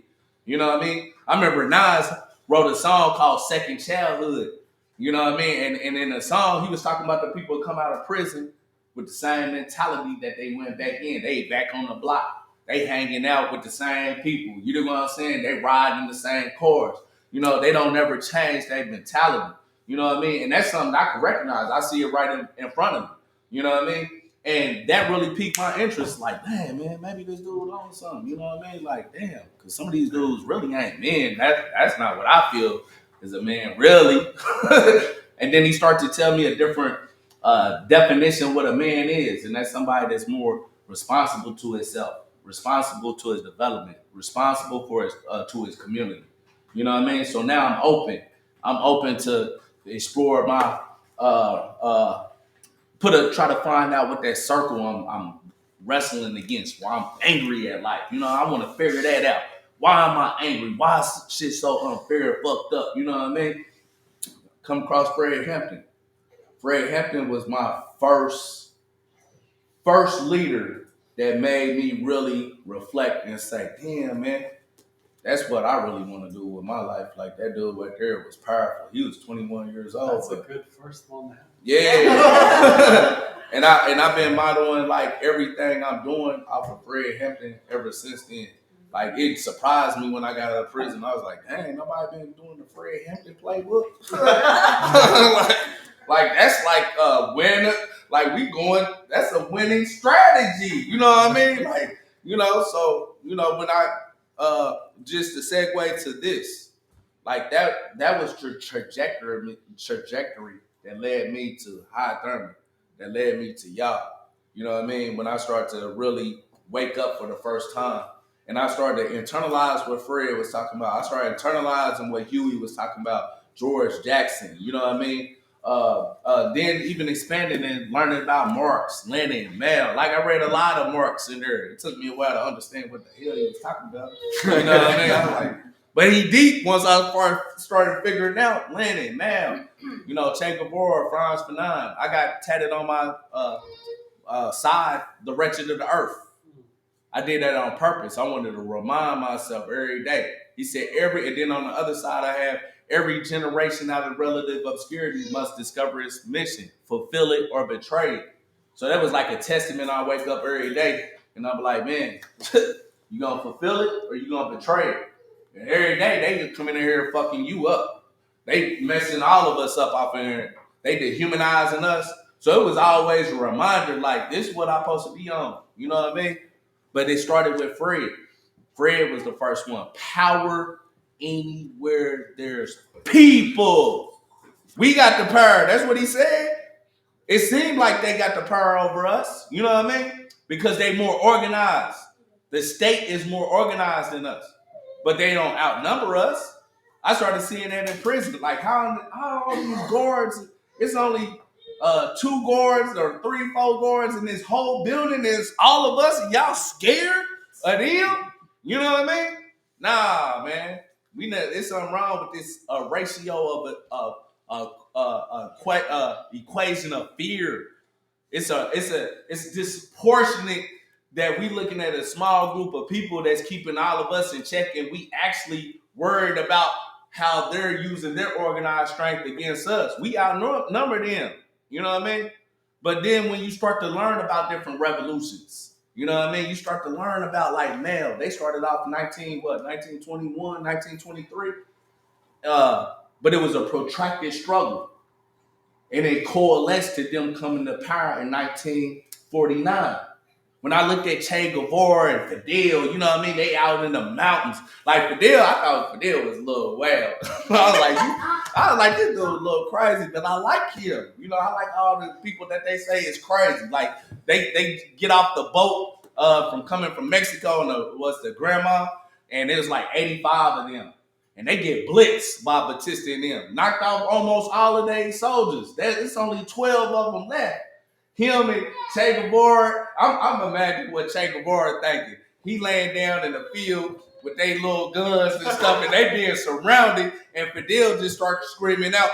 Speaker 3: You know what I mean? I remember Nas wrote a song called Second Childhood. You know what I mean? And in the song, he was talking about the people who come out of prison with the same mentality that they went back in. They back on the block. They hanging out with the same people. You know what I'm saying? They riding the same cars. You know, they don't never change their mentality. You know what I mean? And that's something I can recognize. I see it right in front of me. You know what I mean? And that really piqued my interest. Like, damn, man, maybe this dude on something. You know what I mean? Like, damn, because some of these dudes really ain't men. That's not what I feel is a man, really. And then he started to tell me a different definition of what a man is. And that's somebody that's more responsible to himself, responsible to his development, responsible for to his community. You know what I mean? So now I'm open. I'm open to explore my try to find out what that circle I'm wrestling against, why I'm angry at life. You know, I want to figure that out. Why am I angry? Why is shit so unfair, fucked up? You know what I mean? Come across Fred Hampton. Fred Hampton was my first leader that made me really reflect and say, damn, man, that's what I really want to do with my life. Like that dude right there was powerful. He was 21 years old.
Speaker 6: That's a good first one to have.
Speaker 3: Yeah. and I've been modeling like everything I'm doing off of Fred Hampton ever since then. Like it surprised me when I got out of prison. I was like, dang, nobody been doing the Fred Hampton playbook. like that's like winning. Like we going. That's a winning strategy. You know what I mean? Like so when I just to segue to this, like that was the trajectory that led me to Hy Thurman, that led me to y'all. You know what I mean? When I started to really wake up for the first time, and I started to internalize what Fred was talking about. I started internalizing what Huey was talking about, George Jackson. You know what I mean? Then even expanding and learning about Marx, Lenin, Mao. Like I read a lot of Marx in there. It took me a while to understand what the hell he was talking about. You know what I mean? I was like, but he deep once I started figuring out Lenin, Mao, Che Guevara, Franz Fanon. I got tatted on my side, the wretched of the earth. I did that on purpose. I wanted to remind myself every day. He said and then on the other side I have every generation out of relative obscurity must discover its mission, fulfill it or betray it. So that was like a testament. I wake up every day and I'm like, man, you gonna fulfill it or you gonna betray it? And every day they come in here fucking you up. They messing all of us up off in here. They dehumanizing us. So it was always a reminder, like, this is what I'm supposed to be on. You know what I mean? But it started with Fred. Fred was the first one. Power anywhere there's people. We got the power. That's what he said. It seemed like they got the power over us. You know what I mean? Because they more organized. The state is more organized than us. But they don't outnumber us. I started seeing that in prison. Like how all these guards, it's only 2 guards or 3, 4 guards in this whole building. Is all of us, and y'all scared of them? You know what I mean? Nah, man. We know there's something wrong with this ratio of equation of fear. It's disproportionate that we looking at a small group of people that's keeping all of us in check, and we actually worried about how they're using their organized strength against us. We outnumber them. You know what I mean? But then when you start to learn about different revolutions, you know what I mean? You start to learn about like Mao. They started off 1921, 1923. But it was a protracted struggle. And it coalesced to them coming to power in 1949. When I looked at Che Guevara and Fidel, you know what I mean? They out in the mountains. Like Fidel, I thought Fidel was a little wild. I was like, this dude a little crazy, but I like him. You know, I like all the people that they say is crazy. Like they get off the boat from coming from Mexico and the grandma, and it was like 85 of them. And they get blitzed by Batista and them. Knocked off almost all of their soldiers. It's only 12 of them left. Him and Che Guevara, I'm imagining what Che Guevara thinking. He laying down in the field with their little guns and stuff, and they being surrounded, and Fidel just starts screaming out,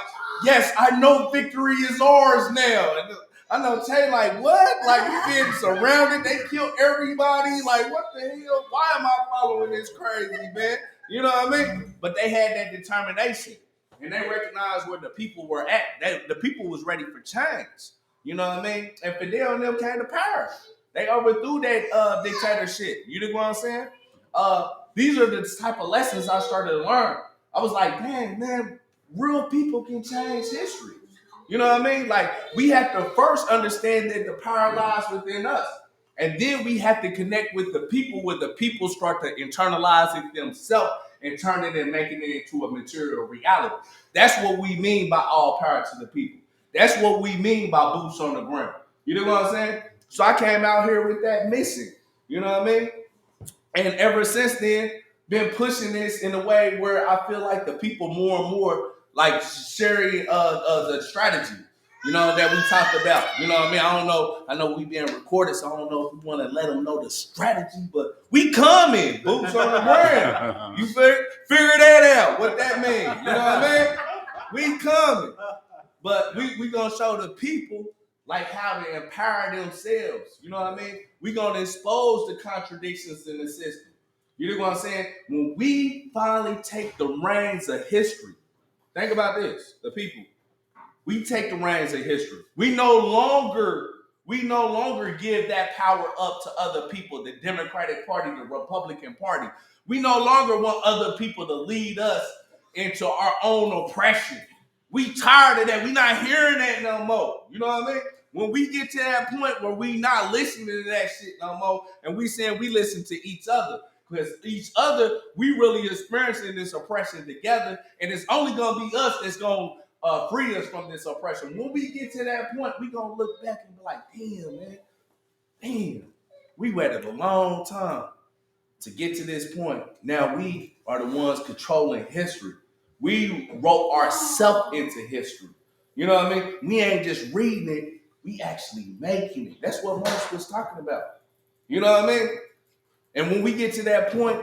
Speaker 3: yes, I know victory is ours now. And I know Che like, what? Like, we being surrounded, they killed everybody. Like, what the hell? Why am I following this crazy, man? You know what I mean? But they had that determination, and they recognized where the people were at. The people was ready for change. You know what I mean? And Fidel and them came to power. They overthrew that dictatorship. You know what I'm saying? These are the type of lessons I started to learn. I was like, dang, man, real people can change history. You know what I mean? Like, we have to first understand that the power lies within us. And then we have to connect with the people where the people start to internalize it themselves and turn it and making it into a material reality. That's what we mean by all power to the people. That's what we mean by boots on the ground. You know what I'm saying? So I came out here with that mission. You know what I mean? And ever since then, been pushing this in a way where I feel like the people more and more like sharing the strategy, you know, that we talked about. You know what I mean? I know we being recorded, so I don't know if we want to let them know the strategy, but we coming, boots on the ground. You figure that out, what that means. You know what I mean? We coming. But we gonna show the people like how to empower themselves. You know what I mean? We're going to expose the contradictions in the system. You know what I'm saying? When we finally take the reins of history, think about this, the people. We take the reins of history. We no longer give that power up to other people, the Democratic Party, the Republican Party. We no longer want other people to lead us into our own oppression. We tired of that. We not hearing that no more. You know what I mean? When we get to that point where we not listening to that shit no more, and we saying we listen to each other, because each other, we really experiencing this oppression together, and it's only gonna be us that's gonna free us from this oppression. When we get to that point, we gonna look back and be like, damn, man, damn, we waited a long time to get to this point. Now we are the ones controlling history. We wrote ourselves into history. You know what I mean? We ain't just reading it, we actually making it. That's what Marx was talking about. You know what I mean? And when we get to that point,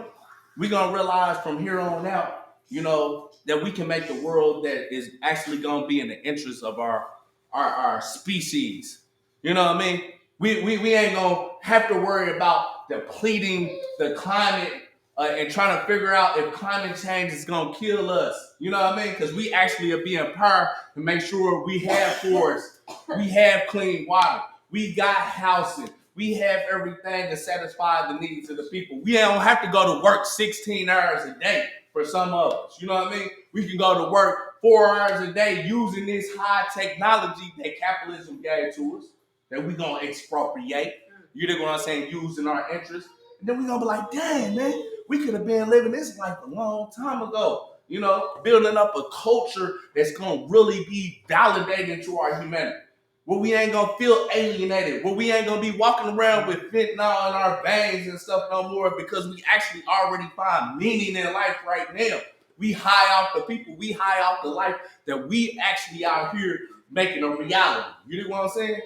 Speaker 3: we're going to realize from here on out, you know, that we can make the world that is actually going to be in the interest of our species. You know what I mean? We ain't going to have to worry about depleting the climate and trying to figure out if climate change is going to kill us. You know what I mean? Because we actually are being empowered to make sure we have forests, we have clean water, we got housing. We have everything to satisfy the needs of the people. We don't have to go to work 16 hours a day for some of us. You know what I mean? We can go to work 4 hours a day using this high technology that capitalism gave to us, that we're going to expropriate. You know what I'm saying? Using our interests. And then we're going to be like, dang, man, we could have been living this life a long time ago. You know, building up a culture that's going to really be validating to our humanity. Where we ain't gonna feel alienated, where we ain't gonna be walking around with fentanyl in our veins and stuff no more, because we actually already find meaning in life right now. We high off the people, we high off the life that we actually out here making a reality. You know what I'm saying?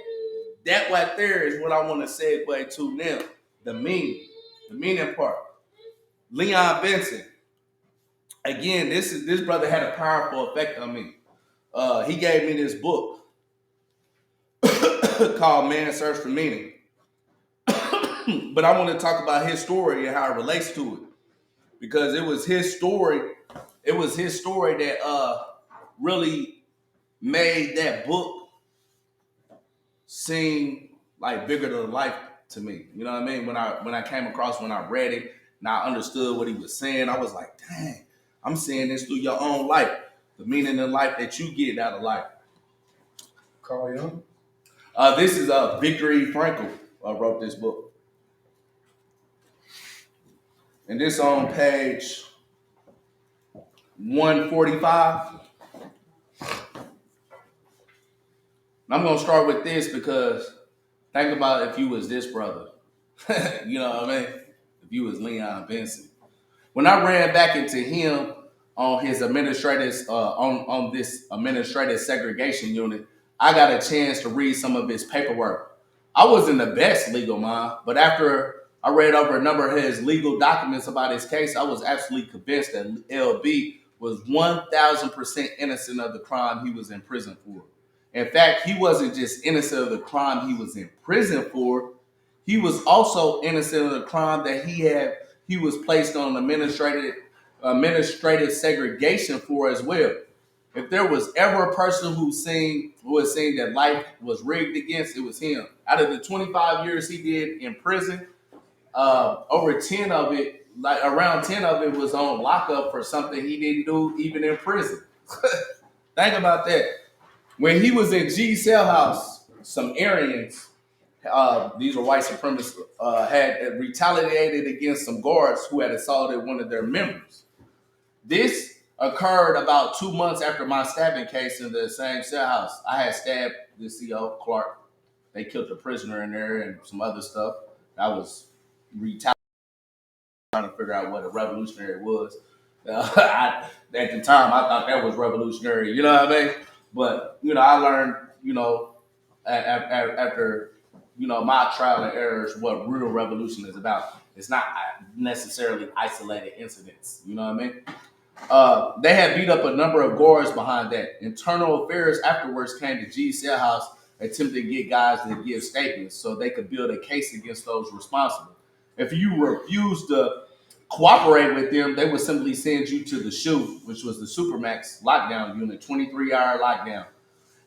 Speaker 3: That right there is what I want to segue to now. The meaning part. Leon Benson. Again, this brother had a powerful effect on me. He gave me this book called Man's Search for Meaning. But I want to talk about his story and how it relates to it. Because it was his story that really made that book seem like bigger than life to me. You know what I mean? When I came across, when I read it, and I understood what he was saying, I was like, dang, I'm seeing this through your own life. The meaning of life that you get out of life.
Speaker 1: Carl Jung?
Speaker 3: This is Viktor E. Frankl wrote this book. And this on page 145. And I'm going to start with this because think about if you was this brother. You know what I mean? If you was Leon Benson. When I ran back into him on his administrative, on this administrative segregation unit, I got a chance to read some of his paperwork. I wasn't the best legal mind, but after I read over a number of his legal documents about his case, I was absolutely convinced that LB was 1,000% innocent of the crime he was in prison for. In fact, he wasn't just innocent of the crime he was in prison for, he was also innocent of the crime that he was placed on administrative segregation for as well. If there was ever a person who was saying that life was rigged against, it was him. Out of the 25 years he did in prison, over 10 of it, like around 10 of it was on lockup for something he didn't do even in prison. Think about that. When he was in G cell house, some Aryans, these were white supremacists, had retaliated against some guards who had assaulted one of their members. This occurred about 2 months after my stabbing case in the same cell house. I had stabbed the CO, Clark. They killed a prisoner in there and some other stuff. I was retaliating, trying to figure out what a revolutionary was. At the time, I thought that was revolutionary. You know what I mean? But, I learned, after, my trial and errors, what real revolution is about. It's not necessarily isolated incidents. You know what I mean? They had beat up a number of guards behind that. Internal Affairs afterwards came to G cell house attempted to get guys to give statements so they could build a case against those responsible. If you refuse to cooperate with them, they would simply send you to the SHU, which was the Supermax lockdown unit, 23-hour lockdown,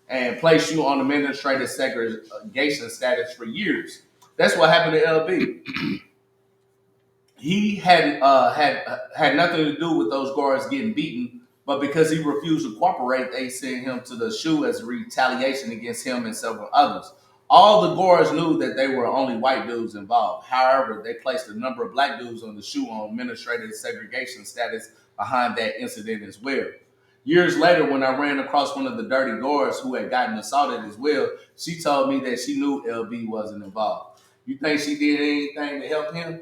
Speaker 3: and place you on administrative segregation status for years. That's what happened to LB. He had nothing to do with those guards getting beaten, but because he refused to cooperate, they sent him to the SHU as retaliation against him and several others. All the guards knew that they were only white dudes involved. However, they placed a number of black dudes on the SHU on administrative segregation status behind that incident as well. Years later, when I ran across one of the dirty guards who had gotten assaulted as well, she told me that she knew LB wasn't involved. You think she did anything to help him?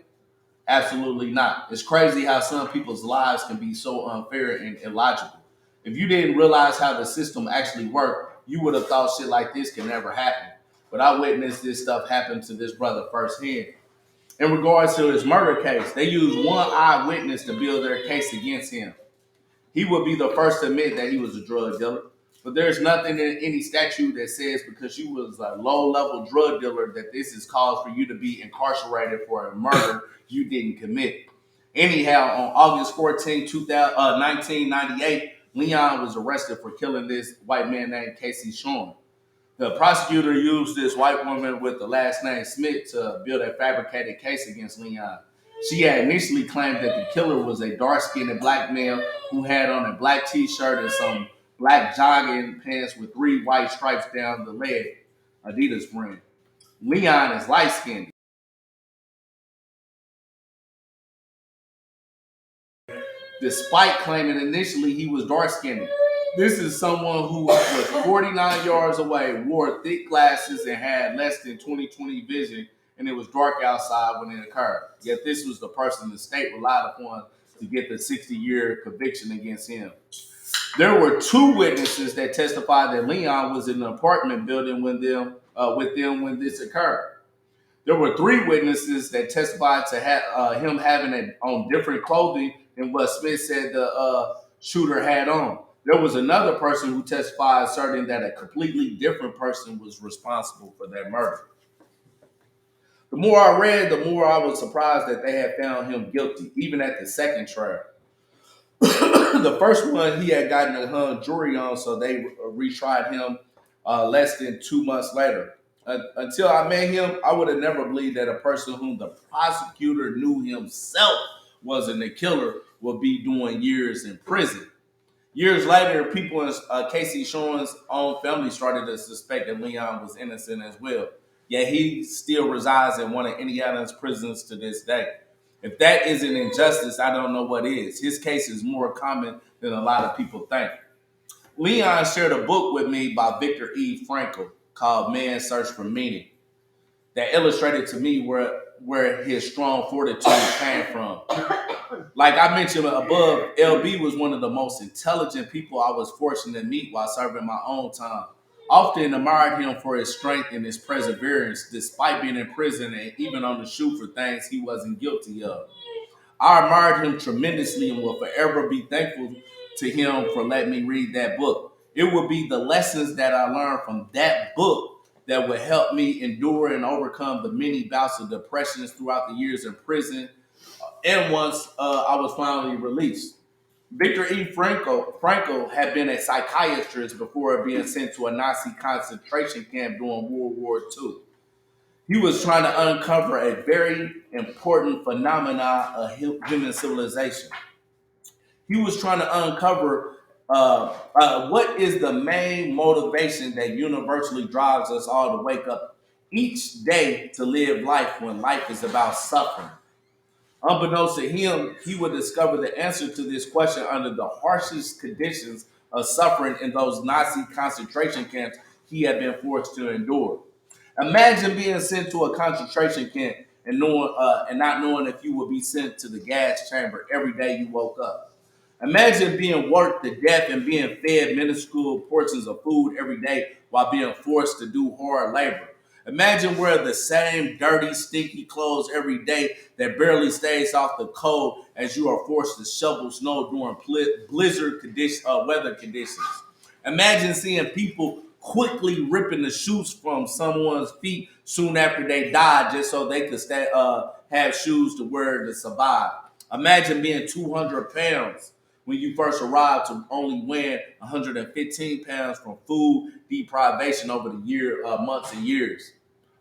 Speaker 3: Absolutely not. It's crazy how some people's lives can be so unfair and illogical. If you didn't realize how the system actually worked, you would have thought shit like this can never happen. But I witnessed this stuff happen to this brother firsthand. In regards to his murder case, they used one eyewitness to build their case against him. He would be the first to admit that he was a drug dealer. But there's nothing in any statute that says because you was a low-level drug dealer that this is cause for you to be incarcerated for a murder you didn't commit. Anyhow, on August 14, 1998, Leon was arrested for killing this white man named Casey Shawn. The prosecutor used this white woman with the last name Smith to build a fabricated case against Leon. She had initially claimed that the killer was a dark-skinned black male who had on a black t-shirt and some black jogging pants with 3 white stripes down the leg, Adidas brand. Leon is light-skinned. Despite claiming initially he was dark-skinned. This is someone who was 49 yards away, wore thick glasses, and had less than 20/20 vision, and it was dark outside when it occurred. Yet this was the person the state relied upon to get the 60-year conviction against him. There were 2 witnesses that testified that Leon was in an apartment building with them when this occurred. There were 3 witnesses that testified to him having on different clothing than what Smith said the shooter had on. There was another person who testified asserting that a completely different person was responsible for that murder. The more I read, the more I was surprised that they had found him guilty, even at the second trial. The first one he had gotten a hung jury on, so they retried him less than 2 months later. Until I met him, I would have never believed that a person whom the prosecutor knew himself wasn't the killer would be doing years in prison. Years later, people in Casey Shawn's own family started to suspect that Leon was innocent as well. Yet he still resides in one of Indiana's prisons to this day. If that isn't injustice, I don't know what is. His case is more common than a lot of people think. Leon shared a book with me by Viktor E. Frankl called Man's Search for Meaning that illustrated to me where his strong fortitude came from. Like I mentioned above, LB was one of the most intelligent people I was fortunate to meet while serving my own time. Often admired him for his strength and his perseverance, despite being in prison and even on the shoot for things he wasn't guilty of. I admired him tremendously and will forever be thankful to him for letting me read that book. It would be the lessons that I learned from that book that would help me endure and overcome the many bouts of depressions throughout the years in prison and once I was finally released. Viktor E. Frankl had been a psychiatrist before being sent to a Nazi concentration camp during World War II. He was trying to uncover a very important phenomenon of human civilization. He was trying to uncover what is the main motivation that universally drives us all to wake up each day to live life when life is about suffering. Unbeknownst to him, he would discover the answer to this question under the harshest conditions of suffering in those Nazi concentration camps he had been forced to endure. Imagine being sent to a concentration camp and not knowing if you would be sent to the gas chamber every day you woke up. Imagine being worked to death and being fed minuscule portions of food every day while being forced to do hard labor. Imagine wearing the same dirty, stinky clothes every day that barely stays off the cold as you are forced to shovel snow during blizzard weather conditions. Imagine seeing people quickly ripping the shoes from someone's feet soon after they died just so they could have shoes to wear to survive. Imagine being 200 pounds when you first arrived to only weighing 115 pounds from food deprivation over the months and years.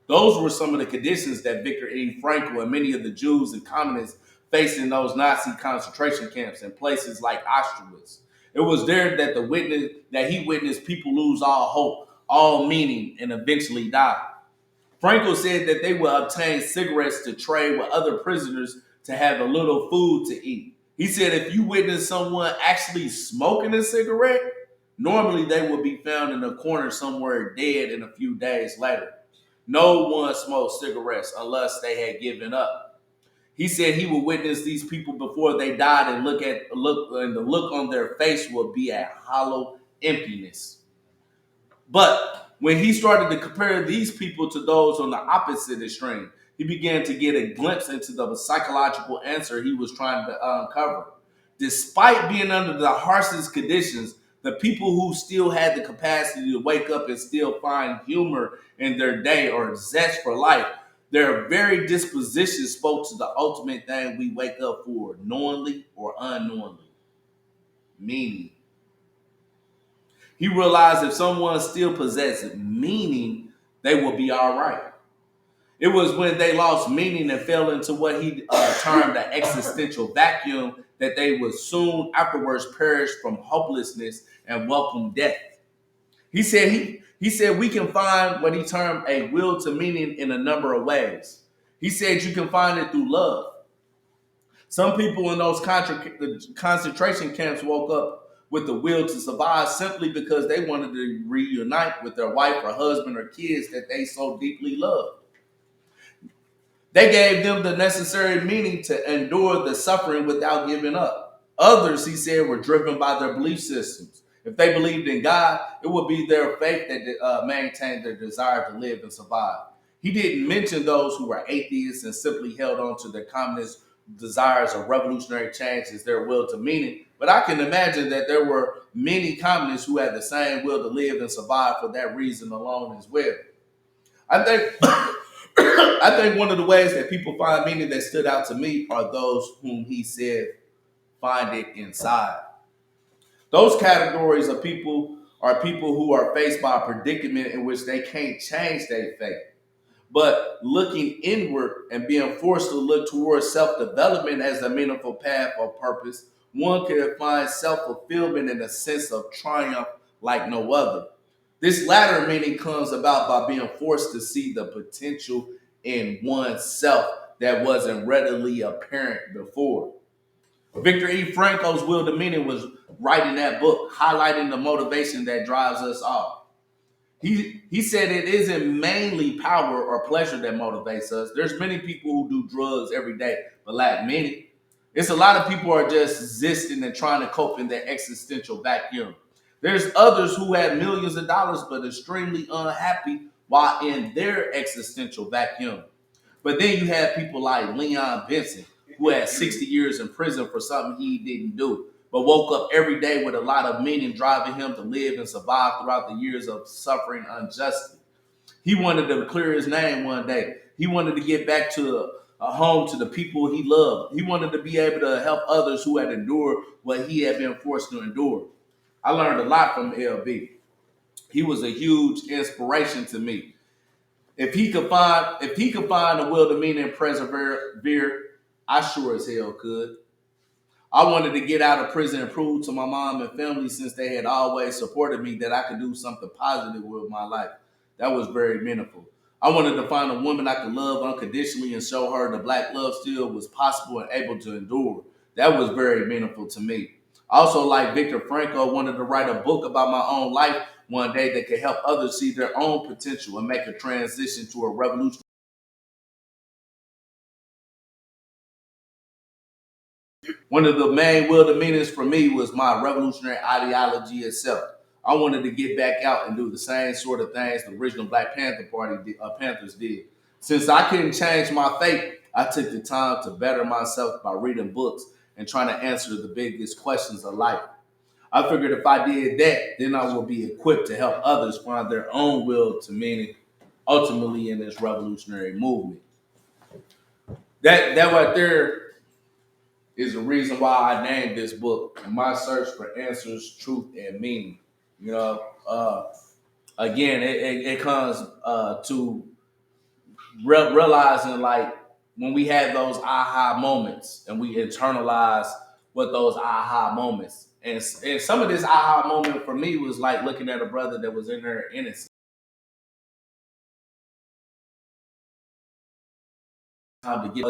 Speaker 3: Those were some of the conditions that Viktor E. Frankl and many of the Jews and communists faced in those Nazi concentration camps and places like Auschwitz. It was there that he witnessed people lose all hope, all meaning, and eventually die. Frankl said that they would obtain cigarettes to trade with other prisoners to have a little food to eat. He said if you witness someone actually smoking a cigarette, normally they would be found in a corner somewhere dead in a few days later. No one smoked cigarettes unless they had given up. He said he would witness these people before they died and the look on their face would be a hollow emptiness. But when he started to compare these people to those on the opposite extreme, he began to get a glimpse into the psychological answer he was trying to uncover. Despite being under the harshest conditions, the people who still had the capacity to wake up and still find humor in their day or zest for life, their very disposition spoke to the ultimate thing we wake up for, knowingly or unknowingly, meaning. He realized if someone still possessed meaning, they will be all right. It was when they lost meaning and fell into what he termed an existential vacuum that they would soon afterwards perish from hopelessness and welcome death. He said we can find what he termed a will to meaning in a number of ways. He said you can find it through love. Some people in those concentration camps woke up with the will to survive simply because they wanted to reunite with their wife or husband or kids that they so deeply loved. They gave them the necessary meaning to endure the suffering without giving up. Others, he said, were driven by their belief systems. If they believed in God, it would be their faith that maintained their desire to live and survive. He didn't mention those who were atheists and simply held on to their communist desires of revolutionary change as their will to meaning. But I can imagine that there were many communists who had the same will to live and survive for that reason alone as well. I think I think one of the ways that people find meaning that stood out to me are those whom he said find it inside. Those categories of people are people who are faced by a predicament in which they can't change their fate. But looking inward and being forced to look towards self-development as a meaningful path or purpose, one can find self-fulfillment and a sense of triumph like no other. This latter meaning comes about by being forced to see the potential in oneself that wasn't readily apparent before. Viktor E. Frankl's will to meaning was writing that book, highlighting the motivation that drives us all. He said it isn't mainly power or pleasure that motivates us. There's many people who do drugs every day but lack meaning. It's a lot of people who are just existing and trying to cope in their existential vacuum. There's others who have millions of dollars but extremely unhappy while in their existential vacuum. But then you have people like Leon Benson, who had 60 years in prison for something he didn't do, but woke up every day with a lot of meaning driving him to live and survive throughout the years of suffering unjustly. He wanted to clear his name one day. He wanted to get back to a home to the people he loved. He wanted to be able to help others who had endured what he had been forced to endure. I learned a lot from LB. He was a huge inspiration to me. If he could find a will to meaning and persevere, I sure as hell could. I wanted to get out of prison and prove to my mom and family, since they had always supported me, that I could do something positive with my life. That was very meaningful. I wanted to find a woman I could love unconditionally and show her the black love still was possible and able to endure. That was very meaningful to me. Also, like Viktor Frankl, I wanted to write a book about my own life one day that could help others see their own potential and make a transition to a revolution. One of the main will to meanings for me was my revolutionary ideology itself. I wanted to get back out and do the same sort of things the original Black Panthers did. Since I couldn't change my fate, I took the time to better myself by reading books and trying to answer the biggest questions of life. I figured if I did that, then I will be equipped to help others find their own will to meaning ultimately in this revolutionary movement. That right there is the reason why I named this book My Search for Answers, Truth, and Meaning. You know, again, it comes to realizing like when we have those aha moments and we internalize what those aha moments and some of this aha moment for me was like looking at a brother that was in there innocent. Time to get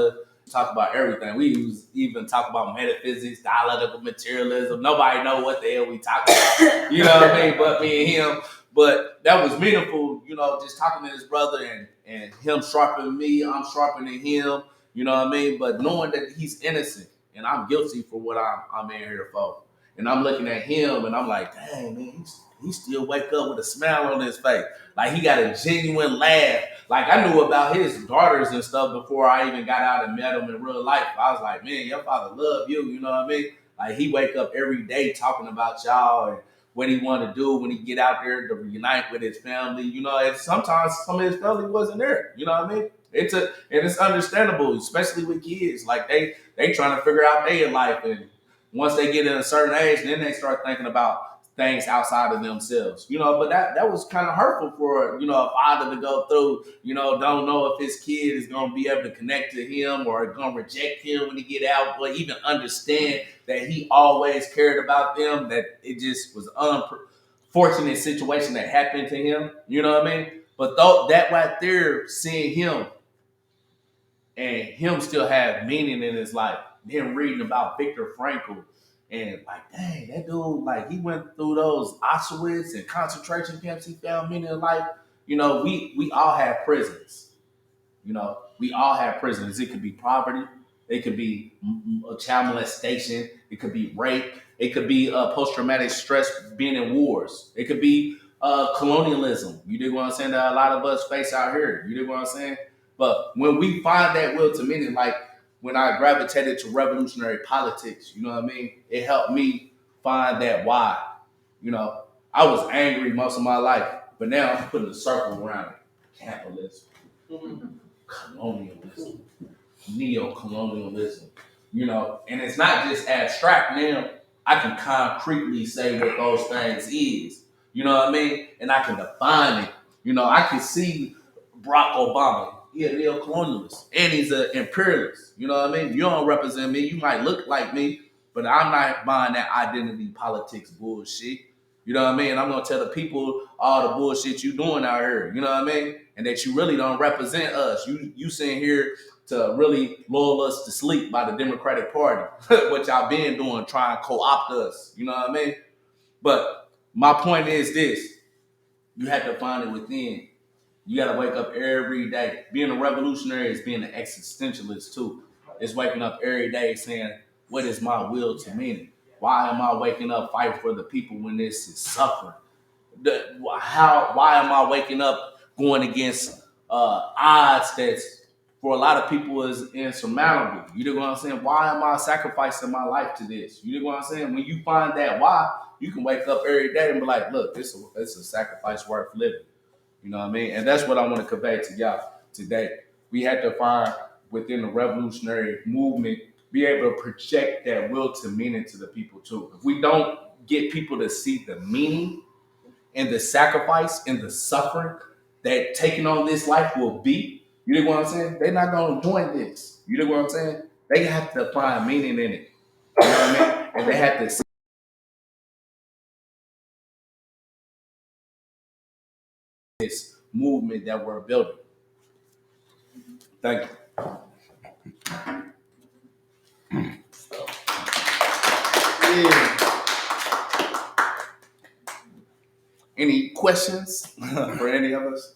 Speaker 3: talk about everything. We was even talk about metaphysics, dialectical materialism. Nobody know what the hell we talking about. You know what I mean? But me and him. But that was meaningful, you know, just talking to his brother and him sharpening me, I'm sharpening him, you know what I mean? But knowing that he's innocent and I'm guilty for what I'm in here for. And I'm looking at him and I'm like, dang, man, he still wake up with a smile on his face. Like he got a genuine laugh. Like I knew about his daughters and stuff before I even got out and met him in real life. I was like, man, your father love you, you know what I mean? Like he wake up every day talking about y'all and what he want to do when he get out there to reunite with his family, you know, and sometimes some of his family wasn't there, you know what I mean? And it's understandable, especially with kids. Like they trying to figure out their life, and once they get in a certain age, then they start thinking about things outside of themselves, you know. But that was kind of hurtful for, you know, a father to go through, you know, don't know if his kid is going to be able to connect to him or going to reject him when he get out, but even understand that he always cared about them, that it just was unfortunate situation that happened to him, you know what I mean? But though that right there, seeing him and him still have meaning in his life, then reading about Viktor Frankl and like, dang, that dude, like he went through those Auschwitz and concentration camps, he found meaning in life. You know, we all have prisons. You know, we all have prisons. It could be poverty. It could be a child molestation. It could be rape. It could be post-traumatic stress being in wars. It could be colonialism. You dig what I'm saying? That a lot of us face out here. You dig what I'm saying? But when we find that will to meaning, like when I gravitated to revolutionary politics, you know what I mean? It helped me find that why. You know, I was angry most of my life, but now I'm putting a circle around it. Capitalism. Colonialism, neo-colonialism, you know, and it's not just abstract now. I can concretely say what those things is, you know what I mean? And I can define it. You know, I can see Barack Obama, he a neo-colonialist, and he's an imperialist, you know what I mean? You don't represent me, you might look like me, but I'm not buying that identity politics bullshit. You know what I mean? I'm gonna tell the people all the bullshit you doing out here. You know what I mean? And that you really don't represent us. You sitting here to really lull us to sleep by the Democratic Party, what y'all been doing, trying to co-opt us. You know what I mean? But my point is this: you have to find it within. You got to wake up every day. Being a revolutionary is being an existentialist too. It's waking up every day saying, "What is my will to meaning? Why am I waking up fighting for the people when this is suffering? Why am I waking up going against odds that's for a lot of people is insurmountable? You know what I'm saying? Why am I sacrificing my life to this? You know what I'm saying? When you find that why, you can wake up every day and be like, look, it's a sacrifice worth living. You know what I mean? And that's what I want to convey to y'all today. We had to find within the revolutionary movement, be able to project that will to meaning to the people too. If we don't get people to see the meaning and the sacrifice and the suffering that taking on this life will be, you know what I'm saying? They're not going to join this. You know what I'm saying? They have to find meaning in it. You know what I mean? And they have to see this movement that we're building. Thank you.
Speaker 4: Yeah.
Speaker 3: Any questions for any of us?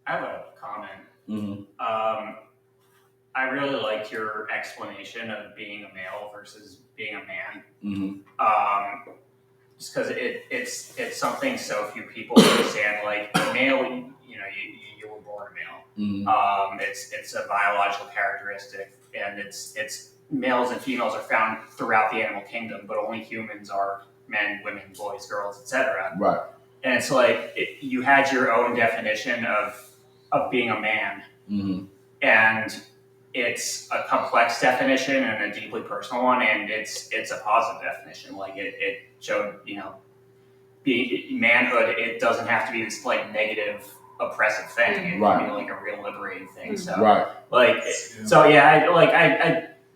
Speaker 6: I have a comment.
Speaker 3: Mm-hmm.
Speaker 6: I really liked your explanation of being a male versus being a man.
Speaker 3: Mm-hmm.
Speaker 6: Just because it's something so few people understand. Like male, you were born a male. It's a biological characteristic, and it's males and females are found throughout the animal kingdom, but only humans are men, women, boys, girls, etc.
Speaker 3: Right.
Speaker 6: And it's like you had your own definition of being a man, and it's a complex definition and a deeply personal one, and it's a positive definition. Like it showed, being manhood. It doesn't have to be this like negative, oppressive thing. It can be like a real liberating thing. So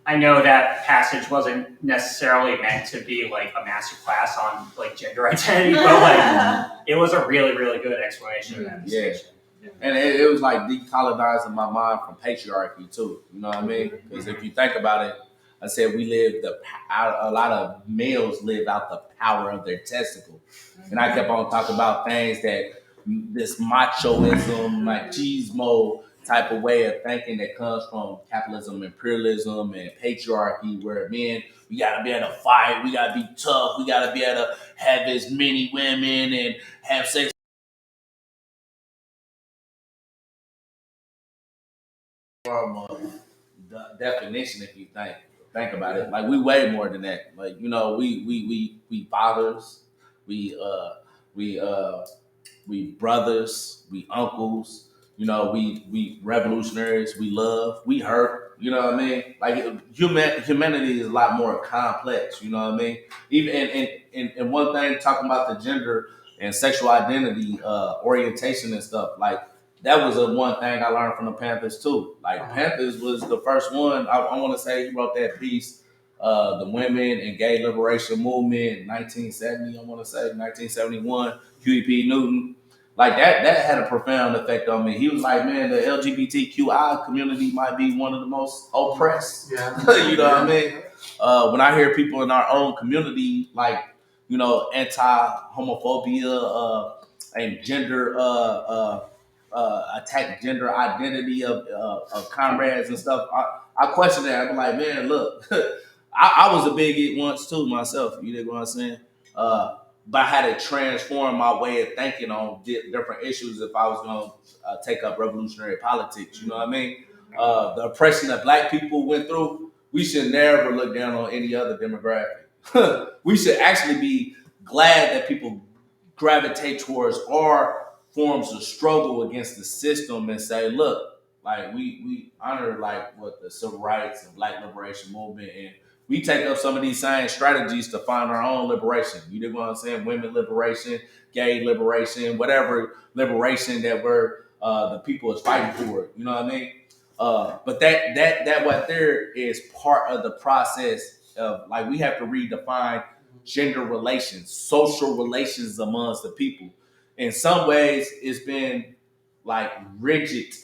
Speaker 6: I know that passage wasn't necessarily meant to be like a master class on like gender identity, but like it was a really, really good explanation of that distinction.
Speaker 3: And it was like decolonizing my mind from patriarchy too. You know what I mean? Because if you think about it, I said a lot of males live out the power of their testicle. And I kept on talking about things that this machoism, machismo type of way of thinking that comes from capitalism, imperialism, and patriarchy, where men, we gotta be able to fight, we gotta be tough, we gotta be able to have as many women and have sex. The definition, if you think about it, like we way more than that. Like we fathers, we brothers, we uncles. We revolutionaries. We love. We hurt. You know what I mean? Like humanity is a lot more complex. You know what I mean? Even and one thing talking about the gender and sexual identity, orientation and stuff like. That was one thing I learned from the Panthers too. Like Panthers was the first one. I want to say he wrote that piece, the Women and Gay Liberation Movement, 1970. I want to say 1971. Huey P. Newton, like that had a profound effect on me. He was like, man, the LGBTQI community might be one of the most oppressed. Yeah. You know what I mean? When I hear people in our own community, like anti-homophobia and gender. Attack gender identity of comrades and stuff. I question that. I'm like, man, look, I was a bigot once too myself. You dig what I'm saying? But I had to transform my way of thinking on different issues if I was going to take up revolutionary politics. You know what I mean? The oppression that Black people went through, we should never look down on any other demographic. We should actually be glad that people gravitate towards our forms of struggle against the system and say, look, like we honor like what the civil rights and Black liberation movement, and we take up some of these same strategies to find our own liberation. You know what I'm saying? Women liberation, gay liberation, whatever liberation that we're the people is fighting for. You know what I mean? But that what there is part of the process of like we have to redefine gender relations, social relations amongst the people. In some ways, it's been like rigid.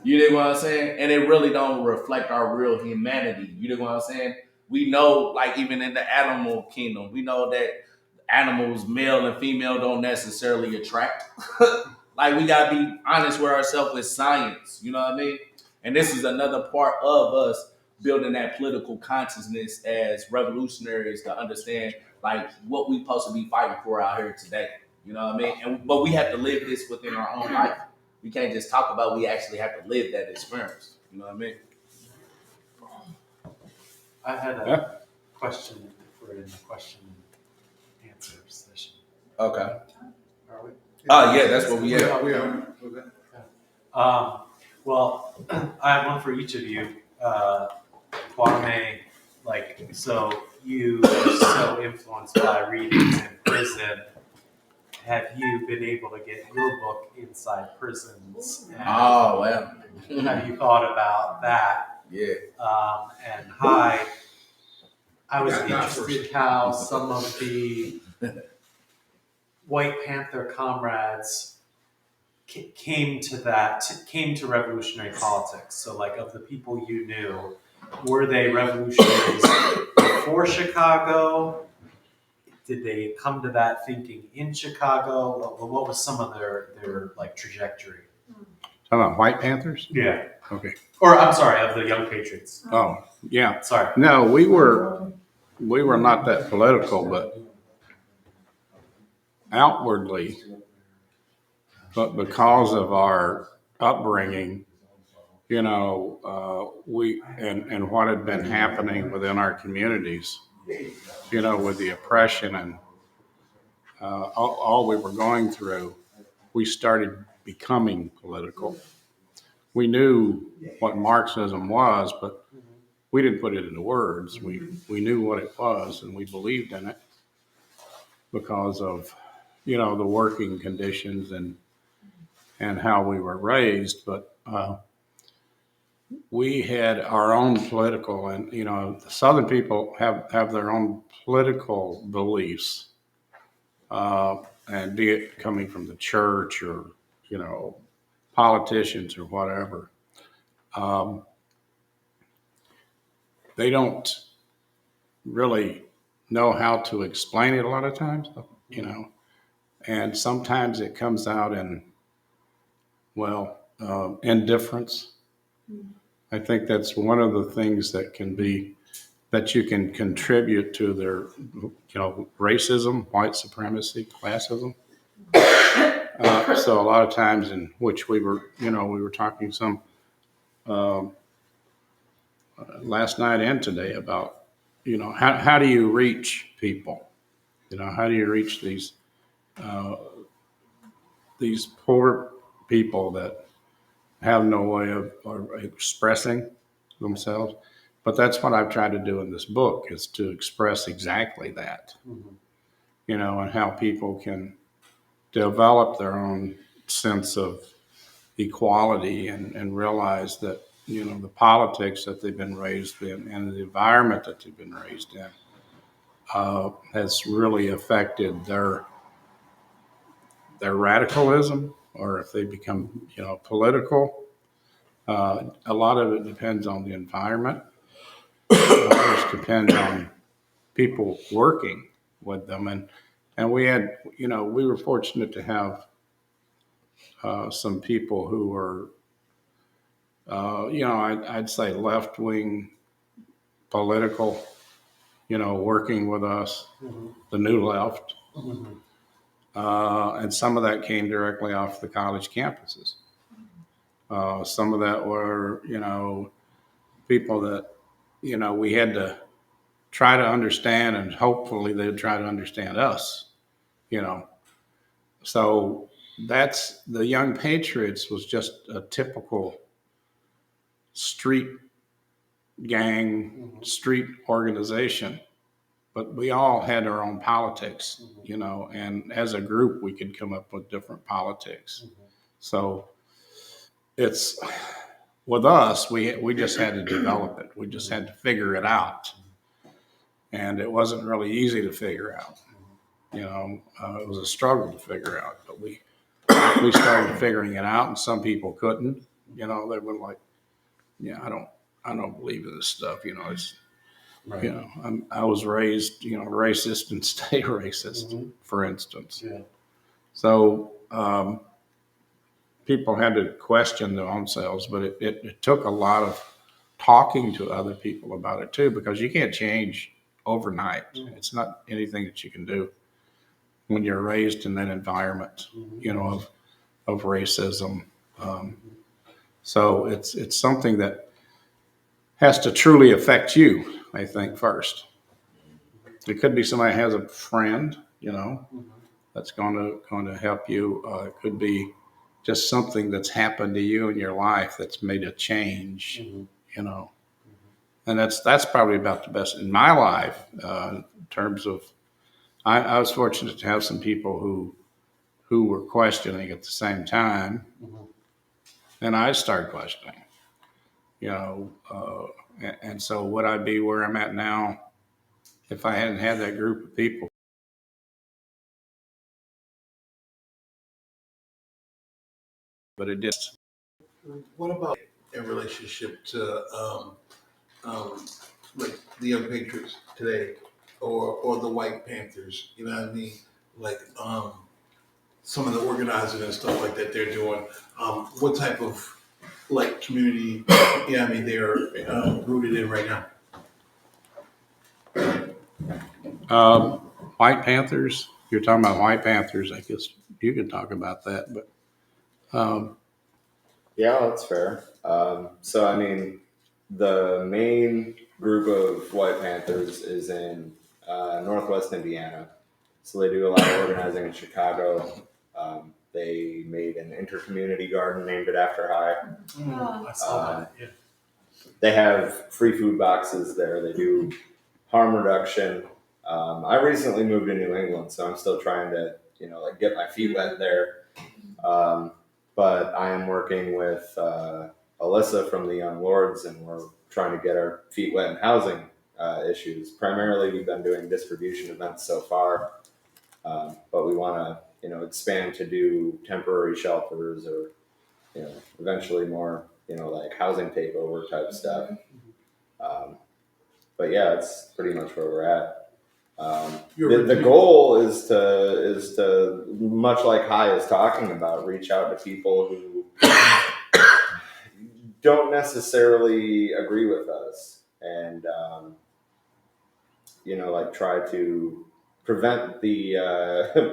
Speaker 3: You know what I'm saying? And it really don't reflect our real humanity. You know what I'm saying? We know, like even in the animal kingdom, we know that animals, male and female, don't necessarily attract. Like we gotta be honest with ourselves with science. You know what I mean? And this is another part of us building that political consciousness as revolutionaries to understand like what we supposed to be fighting for out here today. You know what I mean? But we have to live this within our own life. We can't just talk about it. We actually have to live that experience. You know what I mean?
Speaker 7: I had a question for in the question and answer session.
Speaker 3: Okay.
Speaker 7: Are we?
Speaker 3: Oh, yeah, that's what we have.
Speaker 1: We are.
Speaker 7: Well, I have one for each of you. Kwame, so you were so influenced by readings in prison. Have you been able to get your book inside prisons? And
Speaker 3: Oh, well.
Speaker 7: have you thought about that?
Speaker 3: Yeah.
Speaker 7: And Hy, I was interested how some of the White Panther comrades came to revolutionary politics. So, like, of the people you knew, were they revolutionaries before Chicago? Did they come to that thinking in Chicago? What was some of their like trajectory?
Speaker 5: Talking about White Panthers?
Speaker 7: Yeah.
Speaker 5: Okay.
Speaker 7: Or I'm sorry, of the Young Patriots.
Speaker 5: Oh, yeah.
Speaker 7: Sorry.
Speaker 5: No, we were not that political, but outwardly, but because of our upbringing, and what had been happening within our communities, with the oppression and all we were going through, we started becoming political. We knew what Marxism was, but we didn't put it into words. We knew what it was, and we believed in it because of, the working conditions and how we were raised. But we had our own political, and the Southern people have their own political beliefs, and be it coming from the church or politicians or whatever. They don't really know how to explain it a lot of times, and sometimes it comes out in indifference. I think that's one of the things that you can contribute to their, racism, white supremacy, classism. So a lot of times in which we were talking some last night and today about, how do you reach people? How do you reach these poor people that have no way of expressing themselves? But that's what I've tried to do in this book, is to express exactly that, and how people can develop their own sense of equality and realize that, the politics that they've been raised in and the environment that they've been raised in has really affected their radicalism, or if they become, political. A lot of it depends on the environment. It depends on people working with them, and we had, we were fortunate to have some people who were, I'd say left wing political, working with us, the new left. And some of that came directly off the college campuses. Some of that were, people that, we had to try to understand, and hopefully they'd try to understand us, So that's the Young Patriots was just a typical street gang, street organization, but we all had our own politics, and as a group we could come up with different politics. So it's with us, we just had to develop it. We just had to figure it out, and it wasn't really easy to figure out. It was a struggle to figure out, but we started figuring it out, and some people couldn't. They were like, "Yeah, I don't believe in this stuff." It's
Speaker 7: Right.
Speaker 5: I was raised, racist and stay racist, for instance.
Speaker 7: Yeah.
Speaker 5: So people had to question their own selves, but it took a lot of talking to other people about it too, because you can't change overnight. It's not anything that you can do when you're raised in that environment, of racism. So it's something that has to truly affect you, I think, first. It could be somebody has a friend, that's going to help you. It could be just something that's happened to you in your life that's made a change, and that's probably about the best in my life, in terms of. I was fortunate to have some people who were questioning at the same time, and I started questioning, and so would I be where I'm at now if I hadn't had that group of people? But it did.
Speaker 4: What about in relationship to like the Young Patriots today, or the White Panthers? You know what I mean? Like some of the organizing and stuff like that they're doing. What type of like community? Yeah, I mean they're rooted in right now.
Speaker 5: White Panthers. You're talking about White Panthers. I guess you can talk about that, but
Speaker 8: Yeah, that's fair. So, I mean, the main group of White Panthers is in Northwest Indiana. So they do a lot of organizing in Chicago. They made an intercommunity garden, named it after Hy.
Speaker 7: I saw that. Yeah.
Speaker 8: They have free food boxes there. They do harm reduction. I recently moved to New England, so I'm still trying to, like get my feet wet there. But I am working with Alyssa from the Young Lords, and we're trying to get our feet wet in housing issues. Primarily, we've been doing distribution events so far, but we want to, expand to do temporary shelters or, eventually more, like housing takeover type stuff. But yeah, it's pretty much where we're at. The goal is to much like Hy is talking about, reach out to people who don't necessarily agree with us, and like try to prevent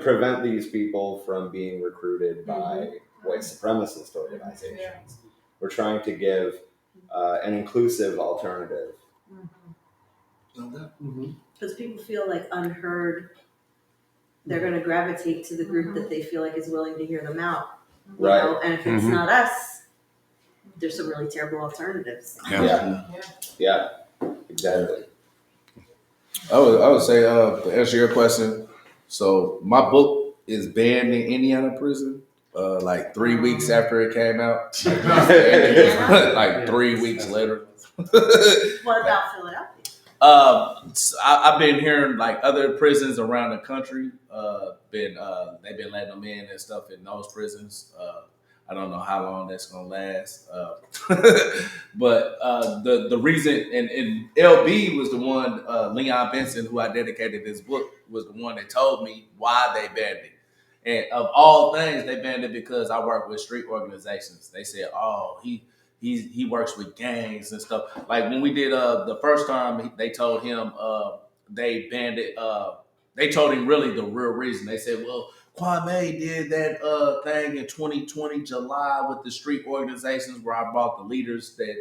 Speaker 8: prevent these people from being recruited by white supremacist organizations. We're trying to give an inclusive alternative.
Speaker 9: Because people feel like unheard, they're going to gravitate to the group that they feel like is willing to hear them out. You
Speaker 8: Right.
Speaker 9: know? And if it's not us, there's some really terrible alternatives.
Speaker 8: Yeah, exactly.
Speaker 3: I would say to answer your question. So my book is banned in Indiana prison. Like 3 weeks after it came out, like 3 weeks later.
Speaker 9: What about Philadelphia?
Speaker 3: I've been hearing like other prisons around the country. They've been letting them in and stuff in those prisons. I don't know how long that's gonna last. But the reason and LB was the one, Leon Benson, who I dedicated this book, was the one that told me why they banned it. And of all things, they banned it because I work with street organizations. They said, "Oh, he works with gangs and stuff." Like when we did the first time, they told him they banned it. They told him really the real reason. They said, "Well, Kwame did that thing in 2020 July with the street organizations where I brought the leaders that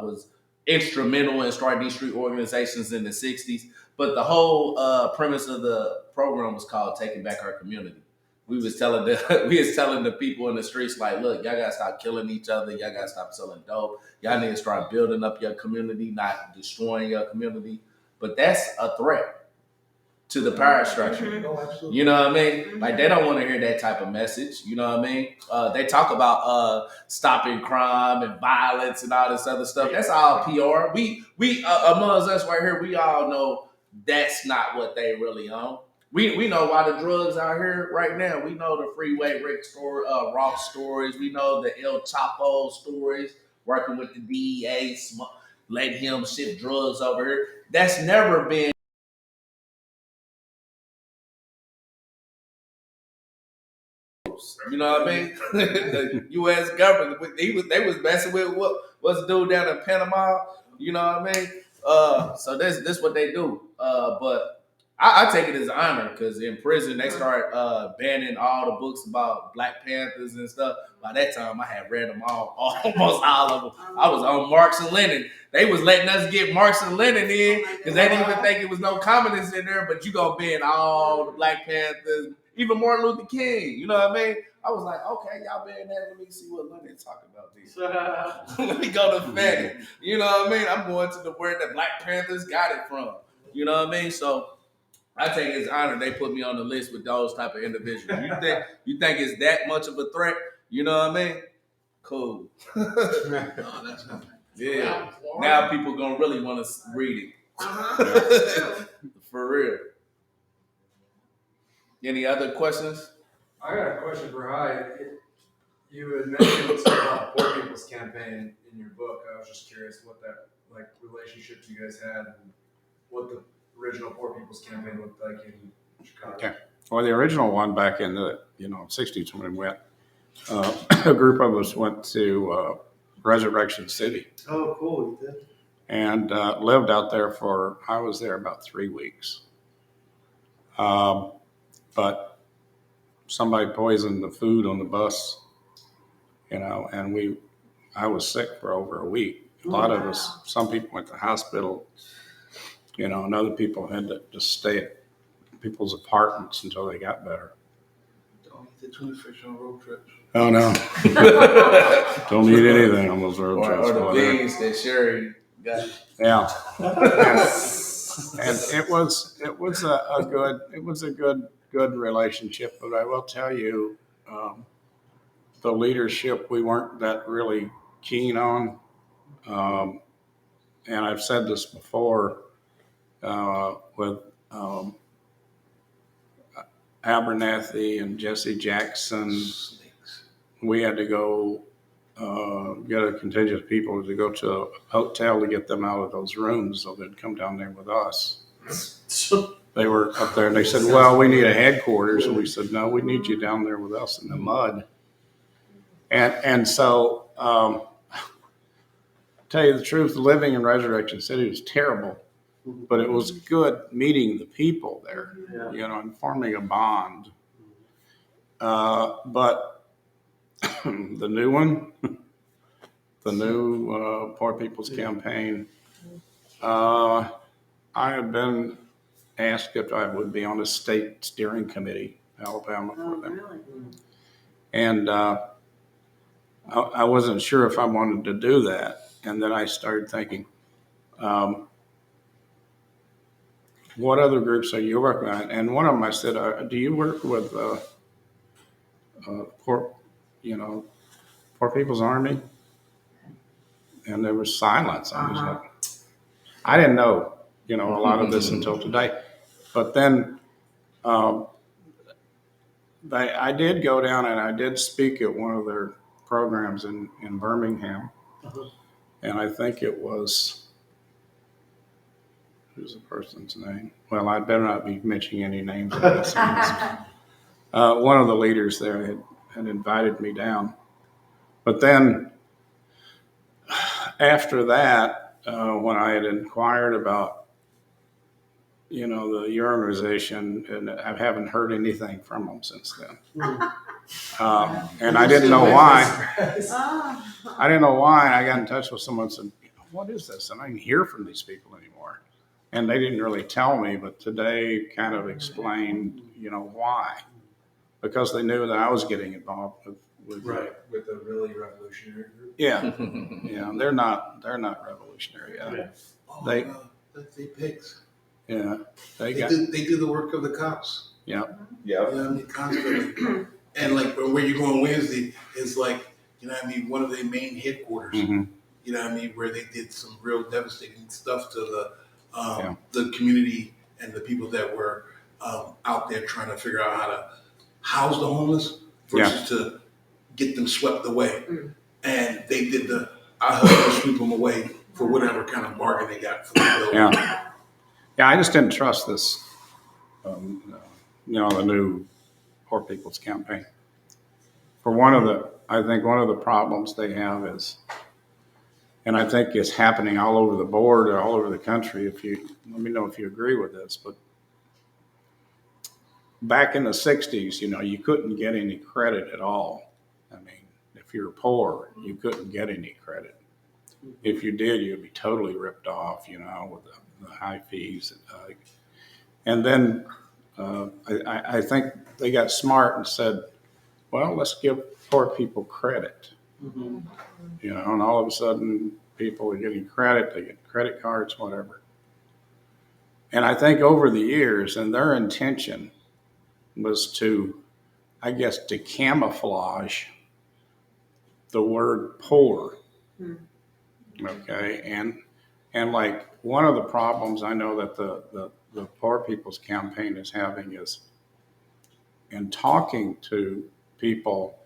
Speaker 3: was instrumental in starting these street organizations in the 60s." But the whole premise of the program was called "Taking Back Our Community." We was telling the people in the streets, like, look, y'all gotta stop killing each other. Y'all gotta stop selling dope. Y'all need to start building up your community, not destroying your community. But that's a threat to the power structure.
Speaker 4: Oh, absolutely.
Speaker 3: You know what I mean? Like they don't want to hear that type of message. You know what I mean? They talk about stopping crime and violence and all this other stuff. That's all PR. We amongst us right here, we all know that's not what they really own. We know why the drugs out here right now. We know the Freeway Rick story, Ross stories. We know the El Chapo stories. Working with the DEA, letting him ship drugs over here. That's never been. You know what I mean? The U.S. government, they was messing with what's the dude down in Panama. You know what I mean? So this what they do. But I take it as an honor because in prison they start banning all the books about Black Panthers and stuff. By that time, I had read them all, almost all of them. I was on Marx and Lenin. They was letting us get Marx and Lenin in because they didn't even think it was no communists in there. But you gonna ban all the Black Panthers, even Martin Luther King. You know what I mean? I was like, okay, y'all ban that. Let me see what Lenin's talking about these. Let me go to Fanny. You know what I mean? I'm going to the where the Black Panthers got it from. You know what I mean? So I take it as honor they put me on the list with those type of individuals. You think it's that much of a threat? You know what I mean? Cool. Yeah. Now people gonna really want to read it. For real. Any other questions?
Speaker 1: I got a question for Hy. You had mentioned something about the Poor People's Campaign in your book. I was just curious what that relationship you guys had and what the original Poor People's Campaign looked like in Chicago.
Speaker 5: Okay. Well, the original one back in the 60s when we went, a group of us went to Resurrection City.
Speaker 7: Oh, cool. You did?
Speaker 5: And lived out there I was there about 3 weeks. But somebody poisoned the food on the bus, and I was sick for over a week. A lot of us, some people went to the hospital, and other people had to just stay at people's apartments until they got better.
Speaker 4: Don't eat the tuna fish on road trips.
Speaker 5: Oh no! Don't eat anything on those road trips.
Speaker 3: Or the beans that Sherry got.
Speaker 5: Yeah. And it was a good relationship, but I will tell you, the leadership we weren't that really keen on. And I've said this before with Abernathy and Jesse Jackson. We had to go get a contingent of people to go to a hotel to get them out of those rooms so they'd come down there with us. They were up there and they said, well, we need a headquarters. And we said, no, we need you down there with us in the mud. And so, tell you the truth, living in Resurrection City was terrible, but it was good meeting the people there, and forming a bond. But the new one, the new Poor People's Campaign, I had been asked if I would be on a state steering committee, Alabama, for them.
Speaker 9: Really?
Speaker 5: And I wasn't sure if I wanted to do that. And then I started thinking, what other groups are you working on? And one of them I said, do you work with Poor People's Army? And there was silence. I was like, I didn't know, a lot of this until today. But then I did go down and I did speak at one of their programs in Birmingham. And I think it was, who's the person's name? Well, I better not be mentioning any names. One of the leaders there had invited me down. But then after that, when I had inquired about, your organization, and I haven't heard anything from them since then. And I didn't know why. I didn't know why. And I got in touch with someone and said, what is this? And I didn't hear from these people anymore. And they didn't really tell me, but today kind of explained, why. Because they knew that I was getting involved with
Speaker 1: a really revolutionary group.
Speaker 5: Yeah. Yeah. They're not revolutionary. They
Speaker 4: pigs.
Speaker 5: Yeah.
Speaker 4: They do the work of the cops.
Speaker 5: Yeah.
Speaker 8: Yeah.
Speaker 4: Constantly. And like where you go on Wednesday is like, one of their main headquarters.
Speaker 5: Mm-hmm.
Speaker 4: Where they did some real devastating stuff to the community and the people that were out there trying to figure out how to house the homeless versus to get them swept away. And they did I helped them sweep them away for whatever kind of bargain they got for the building.
Speaker 5: Yeah, I just didn't trust this, the new Poor People's Campaign. I think one of the problems they have is, and I think it's happening all over the board or all over the country, let me know if you agree with this, but back in the 60s, you couldn't get any credit at all. I mean, if you were poor, you couldn't get any credit. If you did, you'd be totally ripped off, with the high fees. And then I think they got smart and said, well, let's give poor people credit. And all of a sudden people are getting credit, they get credit cards, whatever. And I think over the years, and their intention was to camouflage the word poor. Okay. And like one of the problems I know that the Poor People's Campaign is having is in talking to people,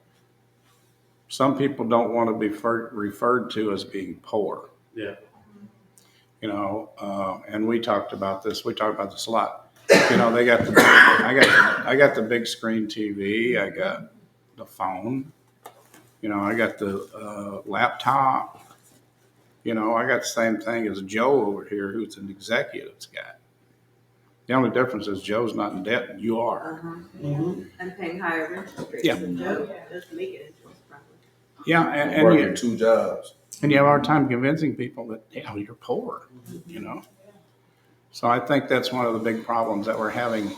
Speaker 5: some people don't want to be referred to as being poor.
Speaker 7: Yeah.
Speaker 5: And we talked about this. We talked about this a lot. They got I got the big screen TV. I got the phone. I got the laptop. I got the same thing as Joe over here, who's an executive's guy. The only difference is Joe's not in debt and you are.
Speaker 9: I'm paying higher interest rates
Speaker 5: Yeah.
Speaker 9: than Joe does make it insurance probably.
Speaker 5: Yeah, and
Speaker 3: working 2 jobs.
Speaker 5: you have a hard time convincing people that, hell, you're poor, you know? So I think that's one of the big problems that we're having.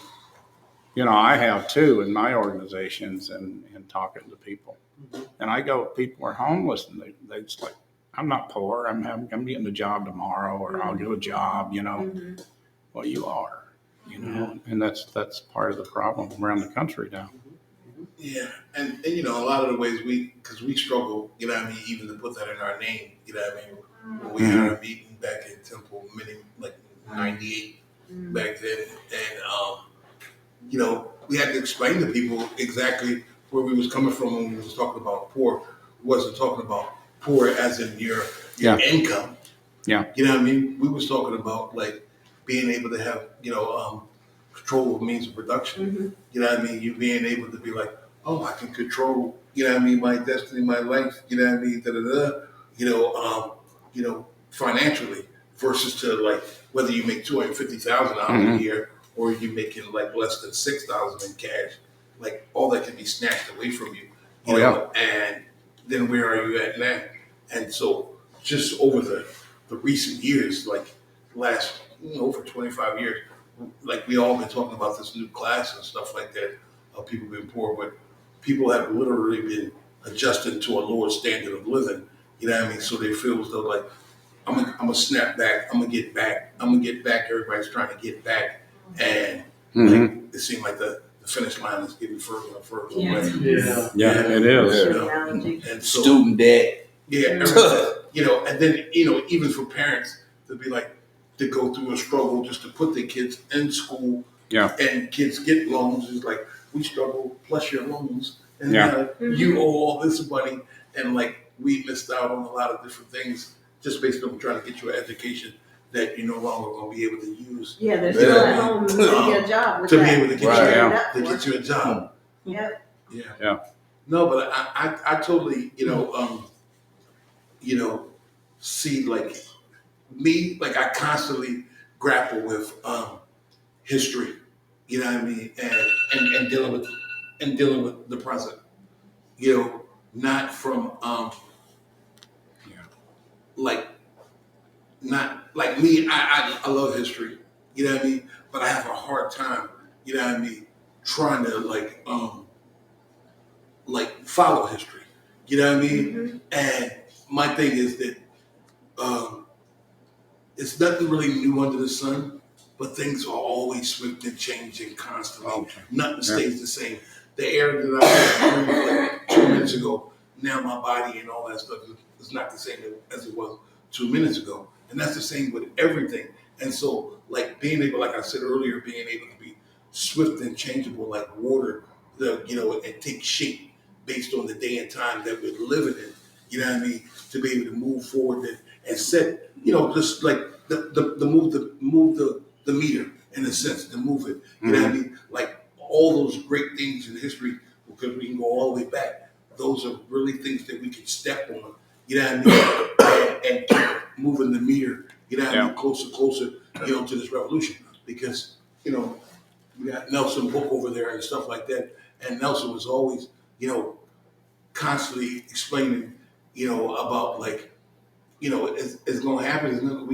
Speaker 5: You know, I have too in my organizations and talking to people. And I go, people are homeless and they just like, I'm not poor. I'm getting a job tomorrow, or I'll get a job, you know.
Speaker 9: Mhm.
Speaker 5: Well, you are, you know, and that's part of the problem around the country now.
Speaker 4: Yeah, and you know, a lot of the ways because we struggle, you know what I mean, even to put that in our name, you know what I mean. When we had our meeting back in Temple, like '98 back then, and you know, we had to explain to people exactly where we was coming from when we was talking about poor. We wasn't talking about poor as in your income.
Speaker 5: Yeah.
Speaker 4: You know what I mean? We was talking about like being able to have, you know, control of means of production. You know what I mean? You being able to be like, oh, I can control, you know what I mean, my destiny, my life, you know what I mean, you know, financially versus to like whether you make $250,000 a year or you making like less than $6,000 in cash, like all that can be snatched away from you. You know, and then where are you at now? And so just over the recent years, like last over 25 years, like we all been talking about this new class and stuff like that of people being poor, but people have literally been adjusting to a lower standard of living. You know what I mean? So they feel as though like I'm gonna snap back. I'm gonna get back. I'm gonna get back. Everybody's trying to get back, and like it seems like the finish line is getting further and further away.
Speaker 5: Yeah, it is.
Speaker 4: You know? And so,
Speaker 3: Student debt.
Speaker 4: yeah, you know, and then you know, even for parents to be like to go through a struggle just to put their kids in school, and kids get loans is like we struggle plus your loans, and you owe all this money, and like we missed out on a lot of different things just based on trying to get you an education that you're no longer going to be able to use.
Speaker 9: Yeah, they're still at home to get a job.
Speaker 4: To be able to get
Speaker 9: to
Speaker 4: get you a job.
Speaker 9: Yep.
Speaker 4: Yeah. No, but I totally, you know, see like me, like I constantly grapple with history, you know what I mean, and dealing with the present, you know, not from like not like me. I love history, you know what I mean, but I have a hard time, you know what I mean, trying to like follow history, you know what I mean, and my thing is that it's nothing really new under the sun, but things are always swift and changing constantly. Nothing stays the same. The air that I breathed like 2 minutes ago, now my body and all that stuff is not the same as it was 2 minutes ago. And that's the same with everything. And so, like being able, like I said earlier, being able to be swift and changeable like water, you know, and take shape based on the day and time that we're living in. You know what I mean? To be able to move forward and set, you know, just like the move the meter in a sense, to move it. You know what I mean? Like all those great things in history, because we can go all the way back. Those are really things that we can step on. You know what I mean? And keep moving the meter. You know what I mean? Closer, you know, to this revolution. Because you know, we got Nelson Book over there and stuff like that. And Nelson was always, you know, constantly explaining, you know, about like, you know, it's going to happen. There's nothing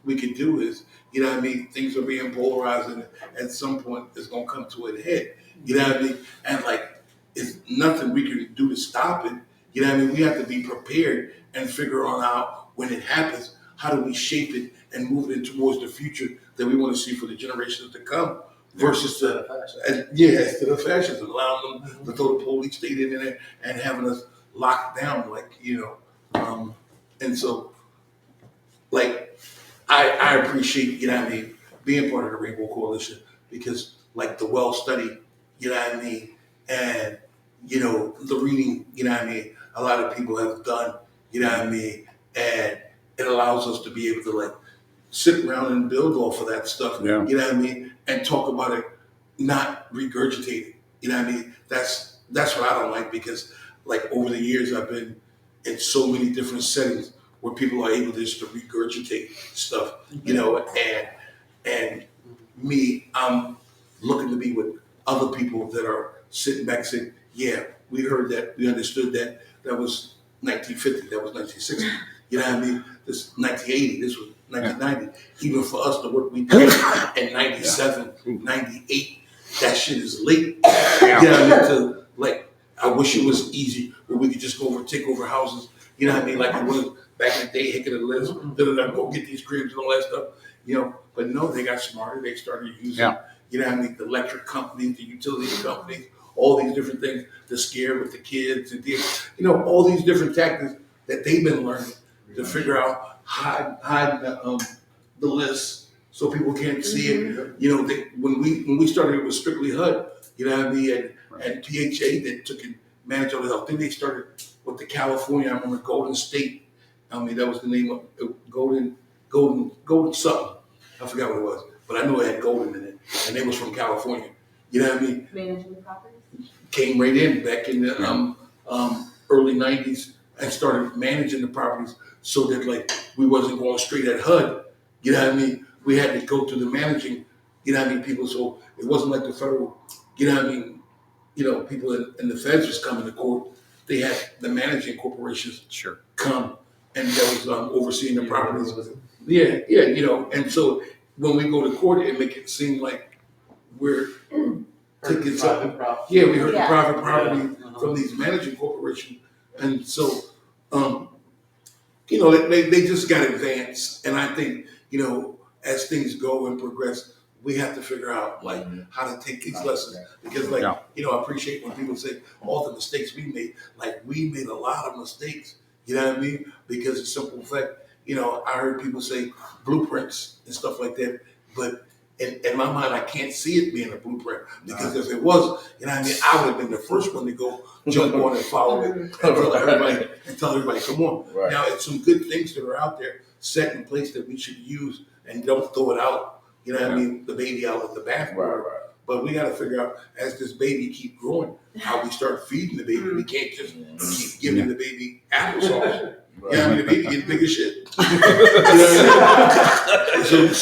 Speaker 4: we can do. Is, you know what I mean? Things are being polarized, and at some point it's going to come to a head. You know what I mean? And like, it's nothing we can do to stop it. You know what I mean? We have to be prepared and figure on out when it happens. How do we shape it and move it towards the future that we want to see for the generations to come? Versus instead of fascism, allowing them to throw the police state in there and having us locked down, like, you know. And so, like, I appreciate, you know what I mean, being part of the Rainbow Coalition because, like, the well-studied, you know what I mean, and, you know, the reading, you know what I mean, a lot of people have done, you know what I mean, and it allows us to be able to, like, sit around and build off of that stuff, you know what I mean, and talk about it, not regurgitate it, you know what I mean. That's what I don't like because, like, over the years I've been in so many different settings where people are able just to regurgitate stuff, you know, and me, I'm looking to be with other people that are sitting back saying, yeah, we heard that, we understood that, that was 1950, that was 1960. You know what I mean? This 1980, this was 1990. Even for us, the work we did in 97, 98, that shit is late.
Speaker 5: Yeah.
Speaker 4: You know what I mean? Like, I wish it was easy where we could just go over and take over houses. You know what I mean? Like it was back in the day, Hick of the list, go get these cribs and all that stuff. You know, but no, they got smarter. They started using, you know what I mean, the electric companies, the utility companies, all these different things to scare with the kids and you know, all these different tactics that they've been learning to figure out hide the list so people can't see it. You know, when we started, it was strictly HUD. You know what I mean, and PHA that took and managed all the health. Then they started with the California. I remember Golden State. I mean, that was the name of it, Golden something. I forgot what it was, but I know it had Golden in it, and it was from California. You know what I mean?
Speaker 9: Managing the properties.
Speaker 4: Came right in back in the early '90s and started managing the properties so that like we wasn't going straight at HUD. You know what I mean? We had to go through the managing. You know what I mean? People, so it wasn't like the federal. You know what I mean? You know, people in the feds was coming to court. They had the managing corporations come and that was overseeing the properties. Yeah, you know, and so when we go to court, it make it seem like we're taking something. Yeah, we heard the private property from these managing corporations, and so you know, they just got advanced, and I think, you know, as things go and progress, we have to figure out like how to take these lessons because like, you know, I appreciate when people say all the mistakes we made, like we made a lot of mistakes, you know what I mean? Because the simple fact, you know, I heard people say blueprints and stuff like that, but in my mind, I can't see it being a blueprint because if it was, you know what I mean, I would have been the first one to go jump on and follow it and tell everybody, come on.
Speaker 3: Right.
Speaker 4: Now, it's some good things that are out there set in place that we should use and don't throw it out. You know what I mean? The baby out with the bathwater.
Speaker 3: Right.
Speaker 4: But we got to figure out as this baby keep growing, how we start feeding the baby. We can't just keep giving the baby applesauce.
Speaker 3: Right.
Speaker 4: You know what I mean? The baby getting big as shit. You know what I mean?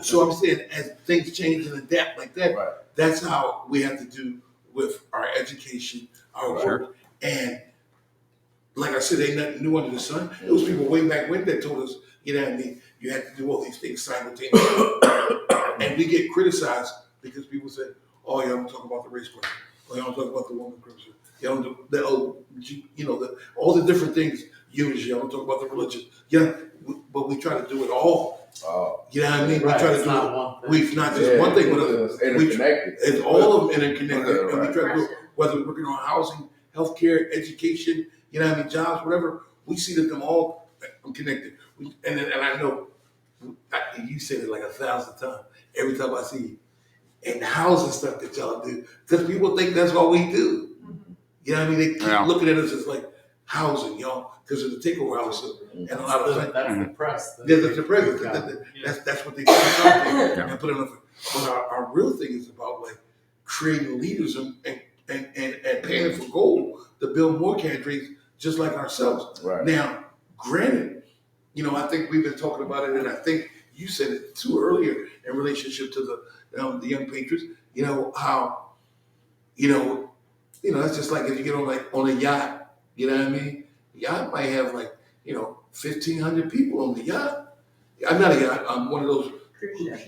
Speaker 4: So I'm saying as things change and adapt like that, that's how we have to do with our education, our work. And like I said, ain't nothing new under the sun. There was people way back when that told us, you know what I mean, you had to do all these things simultaneously. And we get criticized because people say, oh, y'all don't talk about the race question. Oh, y'all don't talk about the woman question. Y'all don't do you know, all the different things, unity. Y'all don't talk about the religion. Yeah, but we try to do it all. You know what I mean?
Speaker 7: Right,
Speaker 4: we try to
Speaker 7: it's
Speaker 4: do
Speaker 7: not
Speaker 4: it.
Speaker 7: one thing.
Speaker 4: We've not just one thing, but
Speaker 3: interconnected.
Speaker 4: it's all of them interconnected. And we try to do it, whether we're working on housing, healthcare, education, you know what I mean, jobs, whatever. We see that them all connected. And I know, you said it like 1,000 times every time I see you. And the housing stuff that y'all do, because people think that's all we do. You know what I mean? They keep looking at us as like housing, y'all, because of the takeover house and a lot of things.
Speaker 7: That's the press.
Speaker 4: That's the president. That's what they put out there and put it on. But our real thing is about like creating leaders and paying for gold to build more cadres just like ourselves.
Speaker 3: Right.
Speaker 4: Now, granted, you know, I think we've been talking about it, and I think you said it too earlier in relationship to the young patriots. You know how, you know, it's just like if you get on a yacht. You know what I mean? Yacht might have like 1,500 people on the yacht. I'm not a yacht. One of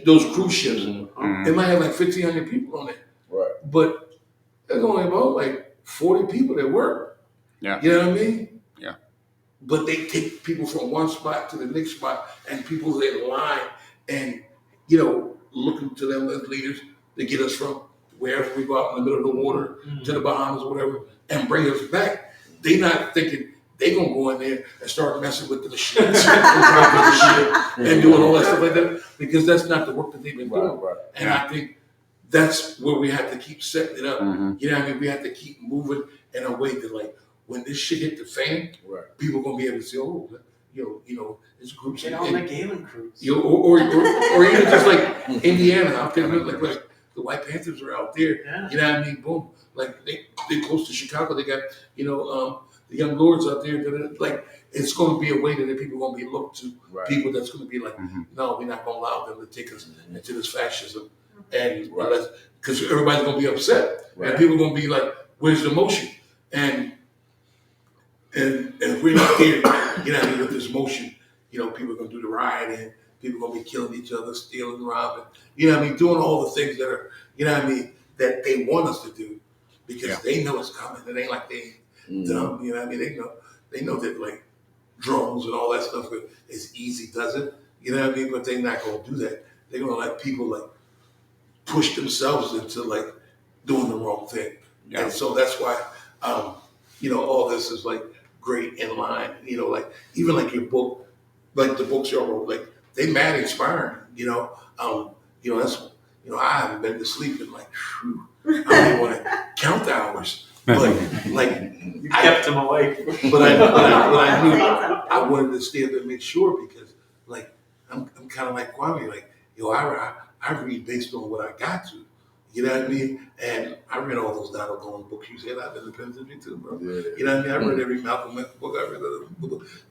Speaker 4: those cruise ships. It might have like 1,500 people on it.
Speaker 3: Right.
Speaker 4: But there's only about like 40 people that work.
Speaker 5: Yeah.
Speaker 4: You know what I mean?
Speaker 5: Yeah.
Speaker 4: But they take people from one spot to the next spot, and people in line and, looking to them as leaders to get us from wherever we go out in the middle of the water to the Bahamas or whatever and bring us back. They not thinking they gonna go in there and start messing with the machines and doing all that stuff like that, because that's not the work that they've been doing.
Speaker 3: Right.
Speaker 4: And I think that's where we have to keep setting it up. You know what I mean? We have to keep moving in a way that, like, when this shit hit the fan, people gonna be able to say, oh, this group's
Speaker 7: Get on the Galen cruise.
Speaker 4: or even just like Indiana out there, like the White Panthers are out there.
Speaker 7: Yeah.
Speaker 4: You know what I mean? Boom. Like they're close to Chicago. They got, the young lords out there that are, like, it's going to be a way that people are going to be looked to.
Speaker 3: Right.
Speaker 4: People that's going to be like, no, we're not going to allow them to take us into this fascism. And because everybody's going to be upset. And people are going to be like, where's the motion? And if we're not there, you know what I mean, with this motion, you know, people are gonna do the rioting, people are gonna be killing each other, stealing, robbing, you know what I mean, doing all the things that are, you know what I mean, that they want us to do because they know it's coming. It ain't like they dumb, you know what I mean? They know that like drones and all that stuff is easy, does it? You know what I mean? But they're not gonna do that. They're gonna let people like push themselves into like doing the wrong thing.
Speaker 5: Yeah.
Speaker 4: And so that's why you know, all this is like great in line, you know, like even like your book, like the books y'all wrote, like they mad inspiring, you know. You know, that's you know, I haven't been to sleep in like whew, I don't even want to count the hours. But like
Speaker 7: You kept him awake.
Speaker 4: but I knew I wanted to stay up and make sure because like I'm kind of like Kwame, like yo, I read based on what I got to, you know what I mean? And I read all those Donald Goins books you said. I've been to Pennsylvania too, bro.
Speaker 3: Yeah.
Speaker 4: You know what I mean? I read every Malcolm X book. I read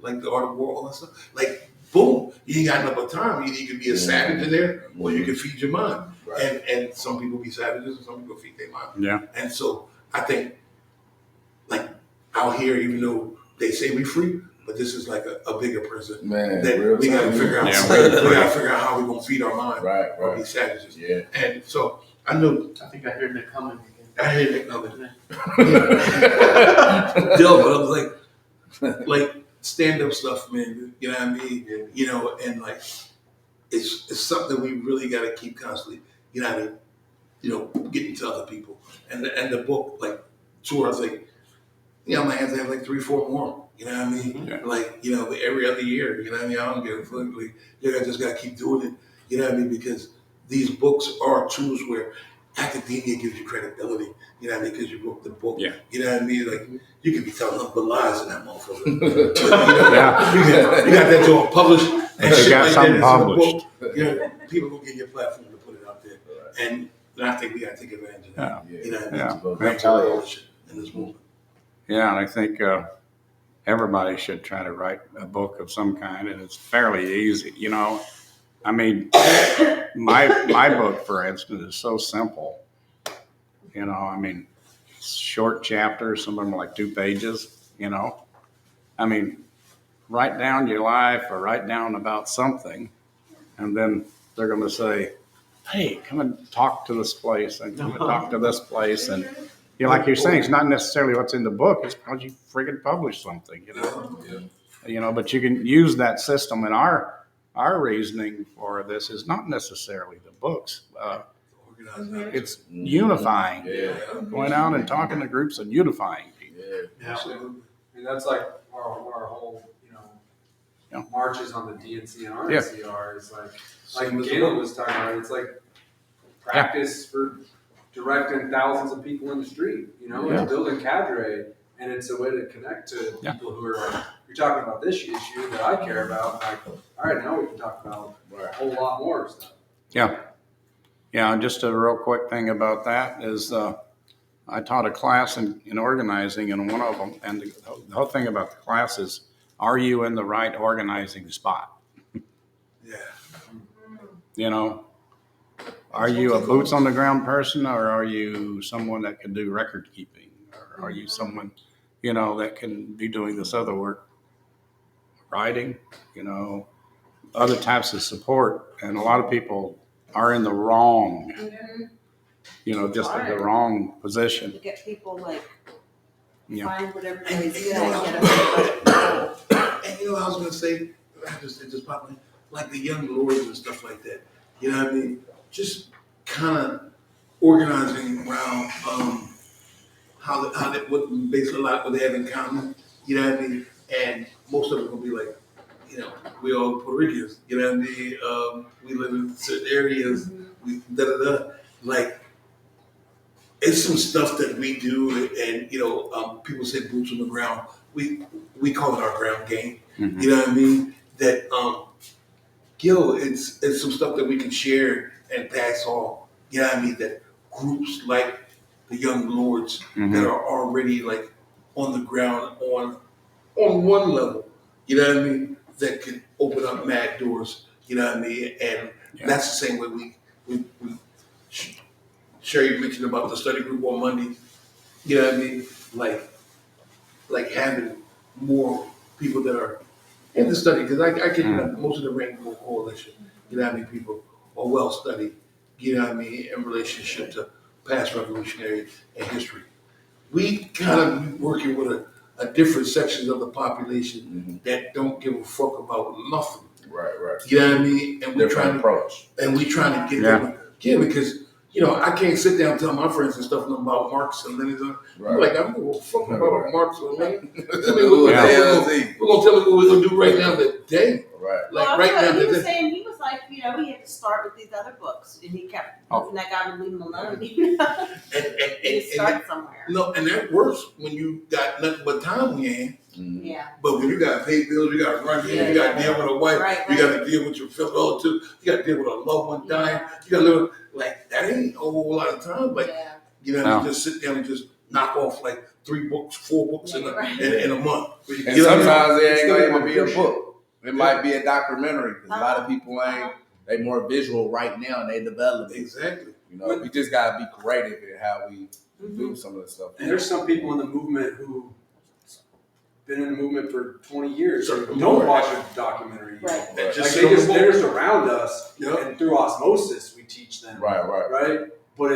Speaker 4: like The Art of War, all that stuff. Like boom, you ain't got enough of time. You can be a savage in there, or you can feed your mind.
Speaker 3: Right.
Speaker 4: And some people be savages, and some people feed their mind.
Speaker 5: Yeah.
Speaker 4: And so I think like out here, even though they say we free, but this is like a bigger prison
Speaker 3: Man,
Speaker 4: that
Speaker 3: real
Speaker 4: we gotta
Speaker 3: time.
Speaker 4: figure out.
Speaker 5: Yeah.
Speaker 4: We gotta figure out how we're gonna feed our mind
Speaker 3: Right,
Speaker 4: or be
Speaker 3: right.
Speaker 4: savages.
Speaker 3: Yeah.
Speaker 4: And so I knew
Speaker 7: I think I heard Nick coming again.
Speaker 4: I hate it. Still, but I was like stand-up stuff, man. You know what I mean? You know, and like it's something we really got to keep constantly. You know what I mean? You know, getting to other people, and the book, like, sure, I was like, yeah, I'm gonna have to have like 3-4 more. You know what I mean?
Speaker 5: Yeah.
Speaker 4: Like, you know, every other year. You know what I mean? I don't give a fuck. Like, you just gotta keep doing it. You know what I mean? Because these books are tools where academia gives you credibility. You know what I mean? Because you wrote the book.
Speaker 5: Yeah.
Speaker 4: You know what I mean? Like, you could be telling nothing but lies in that motherfucker. But, you know,
Speaker 5: Yeah.
Speaker 4: you got that joint published and
Speaker 5: You
Speaker 4: shit
Speaker 5: got
Speaker 4: like
Speaker 5: something
Speaker 4: that. It's in the
Speaker 5: published.
Speaker 4: book. You know, people will get your platform to put it out there. And I think we got to take advantage of that.
Speaker 5: Yeah.
Speaker 4: You know what I mean?
Speaker 5: Yeah.
Speaker 4: To make coalition in this movement.
Speaker 5: Yeah, and I think everybody should try to write a book of some kind, and it's fairly easy. You know, I mean, my book, for instance, is so simple. You know, I mean, short chapters, some of them are like 2 pages. You know, I mean, write down your life or write down about something, and then they're going to say, "Hey, come and talk to this place, and come and talk to this place," and you know, like you're saying, it's not necessarily what's in the book. It's because you friggin' published something, you know.
Speaker 3: Yeah.
Speaker 5: You know, but you can use that system. And our reasoning for this is not necessarily the books. It's unifying,
Speaker 3: Yeah.
Speaker 5: going out and talking to groups and unifying people.
Speaker 3: Yeah.
Speaker 1: Absolutely. I mean, that's like our whole, you know,
Speaker 5: Yeah.
Speaker 1: marches on the DNC and
Speaker 5: Yeah.
Speaker 1: RNCR is like Galen was talking about. It's like practice for directing thousands of people in the street. You know,
Speaker 5: Yeah.
Speaker 1: it's building cadre, and it's a way to connect to
Speaker 5: Yeah.
Speaker 1: people who are like, you're talking about this issue that I care about. Like, all right, now we can talk about a whole lot more stuff.
Speaker 5: Yeah. Yeah, and just a real quick thing about that is I taught a class in organizing, and one of them, and the whole thing about the class is, are you in the right organizing spot?
Speaker 4: Yeah.
Speaker 5: You know, are you a boots on the ground person, or are you someone that can do record keeping, or are you someone, you know, that can be doing this other work, writing, you know, other types of support? And a lot of people are in the wrong, you know, just in the wrong position.
Speaker 9: To get people like
Speaker 5: Yeah.
Speaker 9: find what everybody's
Speaker 4: And
Speaker 9: doing
Speaker 4: you
Speaker 9: and
Speaker 4: know,
Speaker 9: get us.
Speaker 4: and you know, I was gonna say, it just popped in, like the young lords and stuff like that. You know what I mean? Just kind of organizing around what basically a lot what they have in common. You know what I mean? And most of it will be like, you know, we all Puerto Ricans. You know what I mean? We live in certain areas. We like. It's some stuff that we do, and you know, people say boots on the ground. We call it our ground game.
Speaker 5: Mhm.
Speaker 4: You know what I mean? That it's some stuff that we can share and pass on. You know what I mean? That groups like the Young Lords that are already like on the ground on one level. You know what I mean? That can open up mad doors. You know what I mean? And that's the same way we Sherry mentioned about the study group on Monday. You know what I mean? Like like having more people that are in the study, because I kid you not, most of the Rainbow Coalition, you know what I mean, people are well studied, you know what I mean, in relationship to past revolutionary and history. We kind of be working with a different sections of the population that don't give a fuck about nothing.
Speaker 3: Right, right.
Speaker 4: You know what I mean? And we're
Speaker 3: Different
Speaker 4: trying
Speaker 3: approach.
Speaker 4: to get them, because I can't sit down and tell my friends and stuff about Marx and Lenin. I'm like, I don't give a fuck about Marx or Lenin. Tell me what we're gonna tell me what we're gonna do right now today.
Speaker 3: Right.
Speaker 4: Like
Speaker 9: well,
Speaker 4: right now,
Speaker 9: he was saying, he was like, he had to start with these other books, and he kept hoping that guy would leave him alone. He start somewhere.
Speaker 4: No, and that works when you got nothing but time on your hands.
Speaker 9: Yeah.
Speaker 4: But when you got to pay bills, you got to run here, you got to deal with a wife, you got to deal with your fellow too, you got to deal with a loved one dying, you got to live like that ain't a whole lot of time. Like you just sit down and just knock off like 3 books, 4 books in a month.
Speaker 3: And sometimes it ain't gonna even be a book. It might be a documentary because a lot of people they more visual right now and they develop it.
Speaker 4: Exactly.
Speaker 3: We just gotta be creative in how we do some of the stuff.
Speaker 1: And there's some people in the movement who been in the movement for 20 years and don't watch a documentary.
Speaker 9: Right.
Speaker 1: They're just around us, and through osmosis we teach them.
Speaker 3: Right.
Speaker 1: But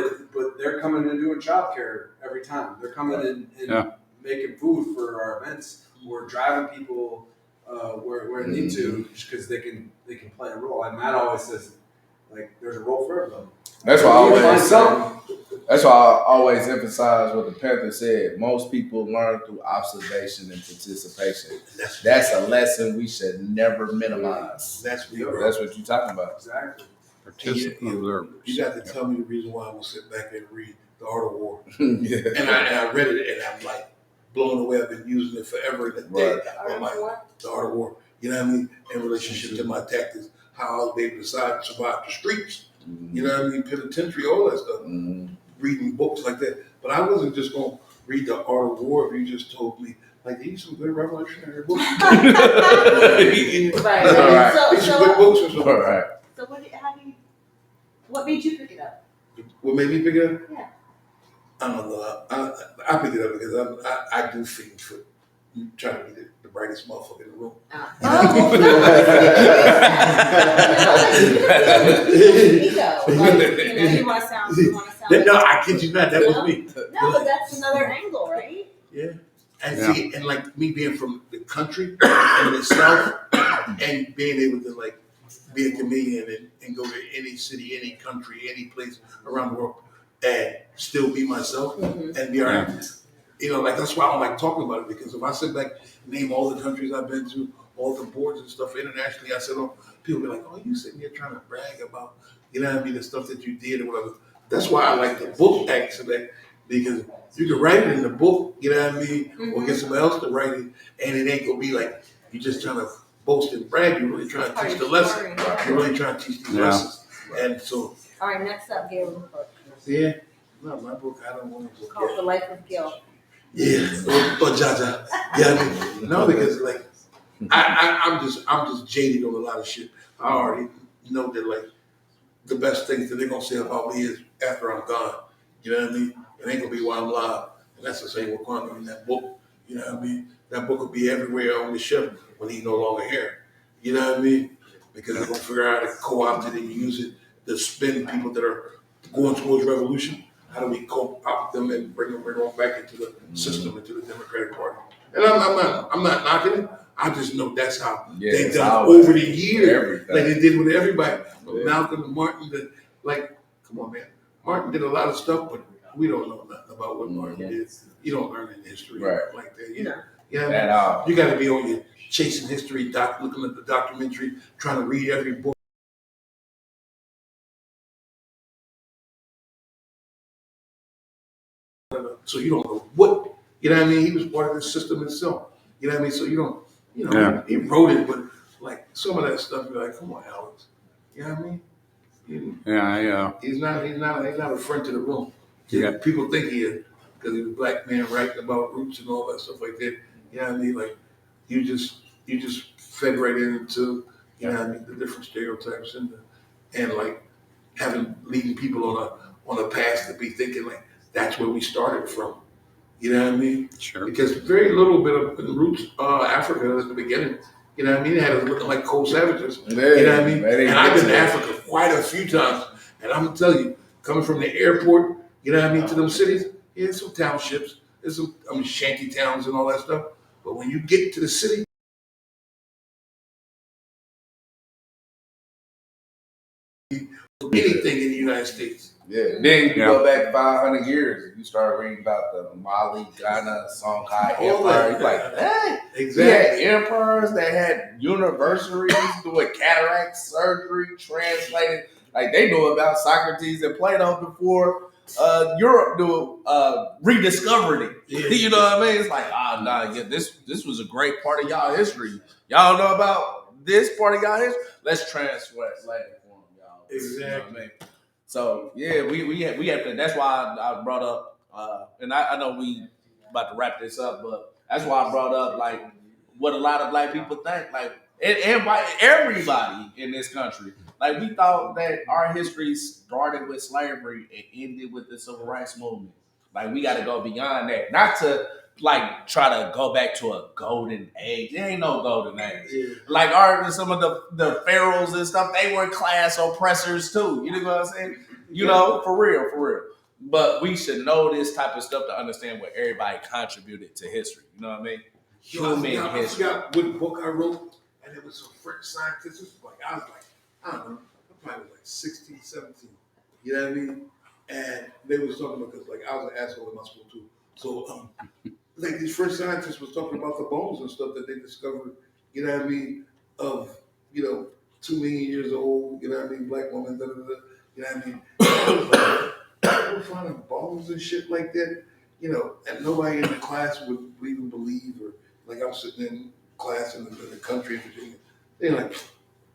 Speaker 1: they're coming and doing childcare every time. They're coming in and making food for our events. We're driving people where they need to, because they can play a role. And Matt always says, like, there's a role for everybody.
Speaker 3: That's why I always emphasize what the Panther said. Most people learn through observation and participation. That's a lesson we should never minimize.
Speaker 4: That's what
Speaker 3: you're talking about.
Speaker 1: Exactly.
Speaker 4: You got to tell me the reason why I will sit back and read The Art of War. And I read it and I'm like blown away. I've been using it forever in the day. The Art of War. You know what I mean? In relationship to my tactics, how I was able to survive the streets. You know what I mean? Penitentiary, all that stuff. Reading books like that. But I wasn't just going to read The Art of War if you just told me, like, these some good revolutionary books.
Speaker 9: What made you pick it up?
Speaker 4: What made me pick it up?
Speaker 9: Yeah.
Speaker 4: I don't know. I pick it up because I do things for trying to be the brightest motherfucker in the room.
Speaker 9: You want to sound.
Speaker 4: No, I kid you not. That was me.
Speaker 9: No, but that's another angle, right?
Speaker 4: Yeah. And see, and like me being from the country and the South, and being able to like be a comedian and go to any city, any country, any place around the world, and still be myself and be alright. Like that's why I don't like talking about it, because if I sit back and name all the countries I've been to, all the boards and stuff internationally, I said, people be like, oh, you sitting here trying to brag about, the stuff that you did or whatever. That's why I like the book aspect, because you can write it in the book, or get somebody else to write it, and it ain't gonna be like you just trying to boast and brag. You're really trying to teach the lesson. You're really trying to teach these lessons. And so.
Speaker 9: All right, next up, Gail's book.
Speaker 4: Yeah. No, my book, I don't want to book.
Speaker 9: Called The Life of Gil.
Speaker 4: Yeah, or Jaja. Yeah, no, because like I'm just jaded on a lot of shit. I already know that like the best things that they're gonna say about me is after I'm gone. You know what I mean? It ain't gonna be while I'm alive. And that's the same with Kwame in that book. You know what I mean? That book will be everywhere on the shelf when he's no longer here. You know what I mean? Because they're gonna figure out how to co-opt it and use it to spin people that are going towards revolution. How do we co-opt them and bring them back into the system, into the Democratic Party? And I'm not knocking it. I just know that's how they've done over the years. Like they did with everybody. From Malcolm and Martin, come on, man. Martin did a lot of stuff, but we don't know nothing about what Martin did. You don't learn in history like that. You know, you got to be on your chasing history, looking at the documentary, trying to read every book. So you don't know what, you know what I mean? He was part of the system itself. You know what I mean? So you don't, he wrote it, but like some of that stuff, you're like, come on, Alex. You know what I mean? He's not a friend to the room. People think he is, because he's a black man writing about roots and all that stuff like that. You know what I mean? Like you just fed right into, you know what I mean, the different stereotypes and like leading people on a path to be thinking like that's where we started from. You know what I mean?
Speaker 5: Sure.
Speaker 4: Because very little bit of roots Africa at the beginning. You know what I mean? It had us looking like cold savages. You know what I mean? And I've been to Africa quite a few times. And I'm gonna tell you, coming from the airport, you know what I mean, to them cities, yeah, some townships, there's some shanty towns and all that stuff. But when you get to the city, anything in the United States.
Speaker 3: Yeah. Then you go back 500 years, you start reading about the Mali, Ghana, Songhai Empire. You're like, hey,
Speaker 4: Exactly.
Speaker 3: we had emperors that had universities doing cataract surgery, translating. Like they knew about Socrates and Plato before Europe knew rediscovered it.
Speaker 4: Yeah.
Speaker 3: You know what I mean? It's like, this was a great part of y'all history. Y'all know about this part of y'all history? Let's translate it for them, y'all.
Speaker 4: Exactly.
Speaker 3: You know what I mean? So yeah, we have to. That's why I brought up, and I know we about to wrap this up, but that's why I brought up like what a lot of black people think, like and everybody in this country. Like we thought that our history started with slavery and ended with the civil rights movement. Like we got to go beyond that, not to like try to go back to a golden age. There ain't no golden age.
Speaker 4: Yeah.
Speaker 3: Like some of the pharaohs and stuff, they were class oppressors too. You know what I'm saying? You know, for real. But we should know this type of stuff to understand what everybody contributed to history. You know what I mean?
Speaker 4: I forgot what book I wrote, and it was some French scientists. I was like, I don't know, I probably was like 16, 17. You know what I mean? And they was talking about, because like I was an asshole in my school too. So like these French scientists was talking about the bones and stuff that they discovered, you know what I mean, of, 2 million years old, you know what I mean, black woman, da, da, da, you know what I mean? And I was like, we're finding bones and shit like that, and nobody in the class would even believe, or like I'm sitting in class in the country in Virginia, they're like,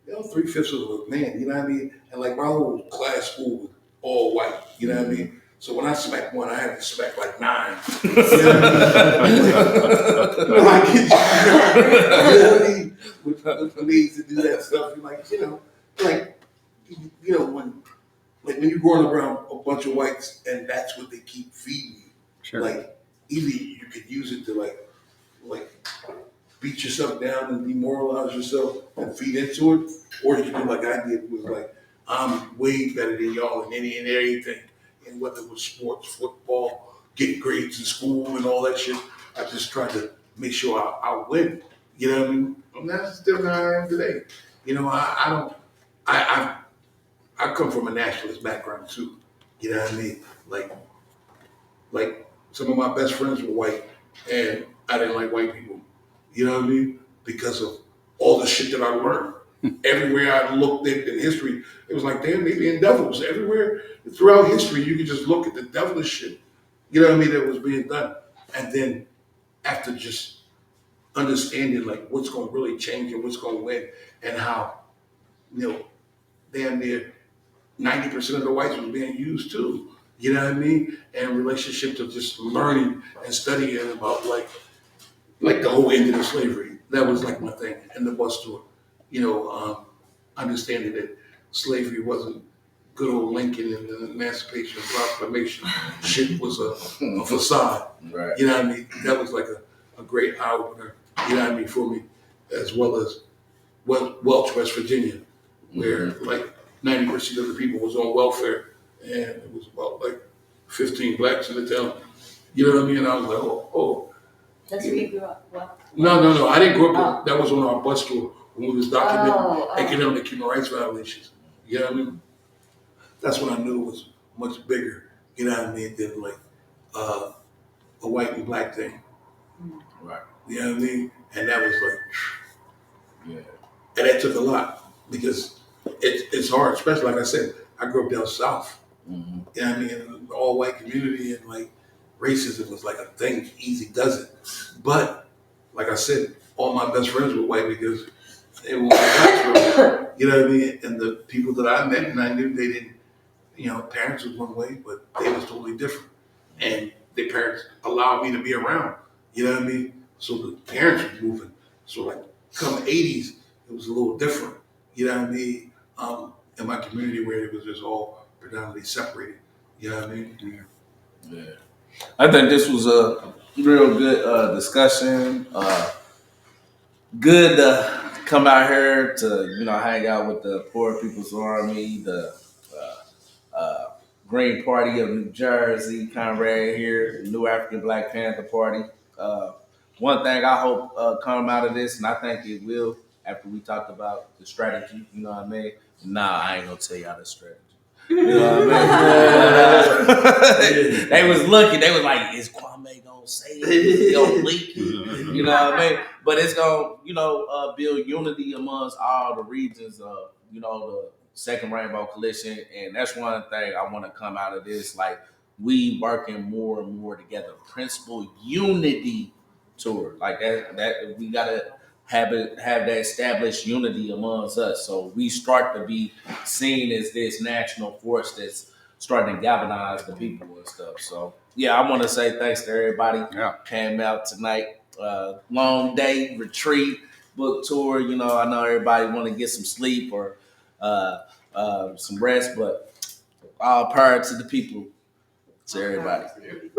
Speaker 4: 3/5 of a man, you know what I mean? And like my whole class school was all white, you know what I mean? So when I smacked one, I had to smack like 9. You know what I mean? With me to do that stuff, you're like, when you're growing up around a bunch of whites and that's what they keep feeding you,
Speaker 5: Sure.
Speaker 4: like either you could use it to like beat yourself down and demoralize yourself and feed into it, or you can do like I did, was like, I'm way better than y'all in any and everything. And whether it was sports, football, getting grades in school and all that shit, I just tried to make sure I win. You know what I mean? And that's still how I am today. I come from a nationalist background too. You know what I mean? Like some of my best friends were white, and I didn't like white people. You know what I mean? Because of all the shit that I learned. Everywhere I looked at in history, it was like, damn, they being devils. Everywhere throughout history, you could just look at the devilish shit, you know what I mean, that was being done. And then after just understanding like what's going to really change and what's going to win, and how, damn near 90% of the whites was being used too. You know what I mean? And relationship to just learning and studying about like the whole end of the slavery. That was like my thing. And the bus tour, understanding that slavery wasn't good old Lincoln and the Emancipation Proclamation. Shit was a facade.
Speaker 3: Right.
Speaker 4: You know what I mean? That was like a great eye opener, you know what I mean, for me, as well as Welch, West Virginia, where like 90% of the people was on welfare, and it was about like 15 blacks in the town. You know what I mean? And I was like, oh.
Speaker 9: That's where you grew up. Well,
Speaker 4: No. I didn't grow up. That was on our bus tour when we was documenting economic human rights violations. You know what I mean? That's when I knew it was much bigger. You know what I mean? Than like a white and black thing.
Speaker 3: Right.
Speaker 4: You know what I mean? And that was like,
Speaker 3: Yeah.
Speaker 4: and that took a lot because it's hard, especially like I said, I grew up down south.
Speaker 3: Mm-hmm.
Speaker 4: You know what I mean? All white community, and like racism was like a thing. Easy does it. But like I said, all my best friends were white because they were white. You know what I mean? And the people that I met and I knew, they didn't, parents was one way, but they was totally different. And their parents allowed me to be around. You know what I mean? So the parents were moving. So like come 80s, it was a little different. You know what I mean? In my community where it was just all predominantly separated. You know what I mean?
Speaker 3: Yeah. I think this was a real good discussion. Good to come out here to hang out with the Poor People's Army, the Green Party of New Jersey, Conrad here, New African Black Panther Party. Uh, One thing I hope come out of this, and I think it will, after we talked about the strategy, you know what I mean? Nah, I ain't gonna tell y'all the strategy. You know what I mean? They was looking, they was like, is Kwame gonna say it? Is he gonna leak it? You know what I mean? But it's gonna, build unity amongst all the regions of, the Second Rainbow Coalition. And that's one thing I want to come out of this. Like, we working more and more together. Principal unity tour. Like that we gotta have that established unity amongst us. So we start to be seen as this national force that's starting to galvanize the people and stuff. So yeah, I want to say thanks to everybody came out tonight. Long day, retreat, book tour. I know everybody want to get some sleep or some rest, but all power to the people, to everybody.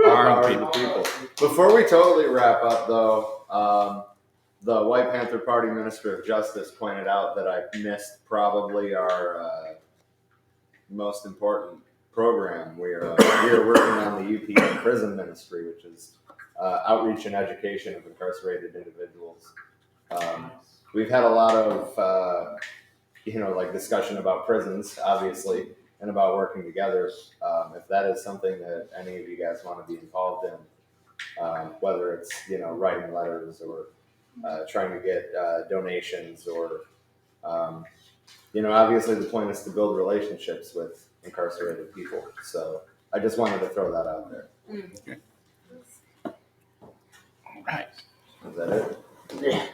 Speaker 8: Power to the people. Before we totally wrap up, though, the White Panther Party Minister of Justice pointed out that I missed probably our most important program. We are working on the UP Prison Ministry, which is outreach and education of incarcerated individuals. We've had a lot of discussion about prisons, obviously, and about working together. If that is something that any of you guys want to be involved in, whether it's writing letters or trying to get donations or obviously the point is to build relationships with incarcerated people. So I just wanted to throw that out there.
Speaker 3: Okay. All right.
Speaker 8: Is that it?
Speaker 3: Yeah.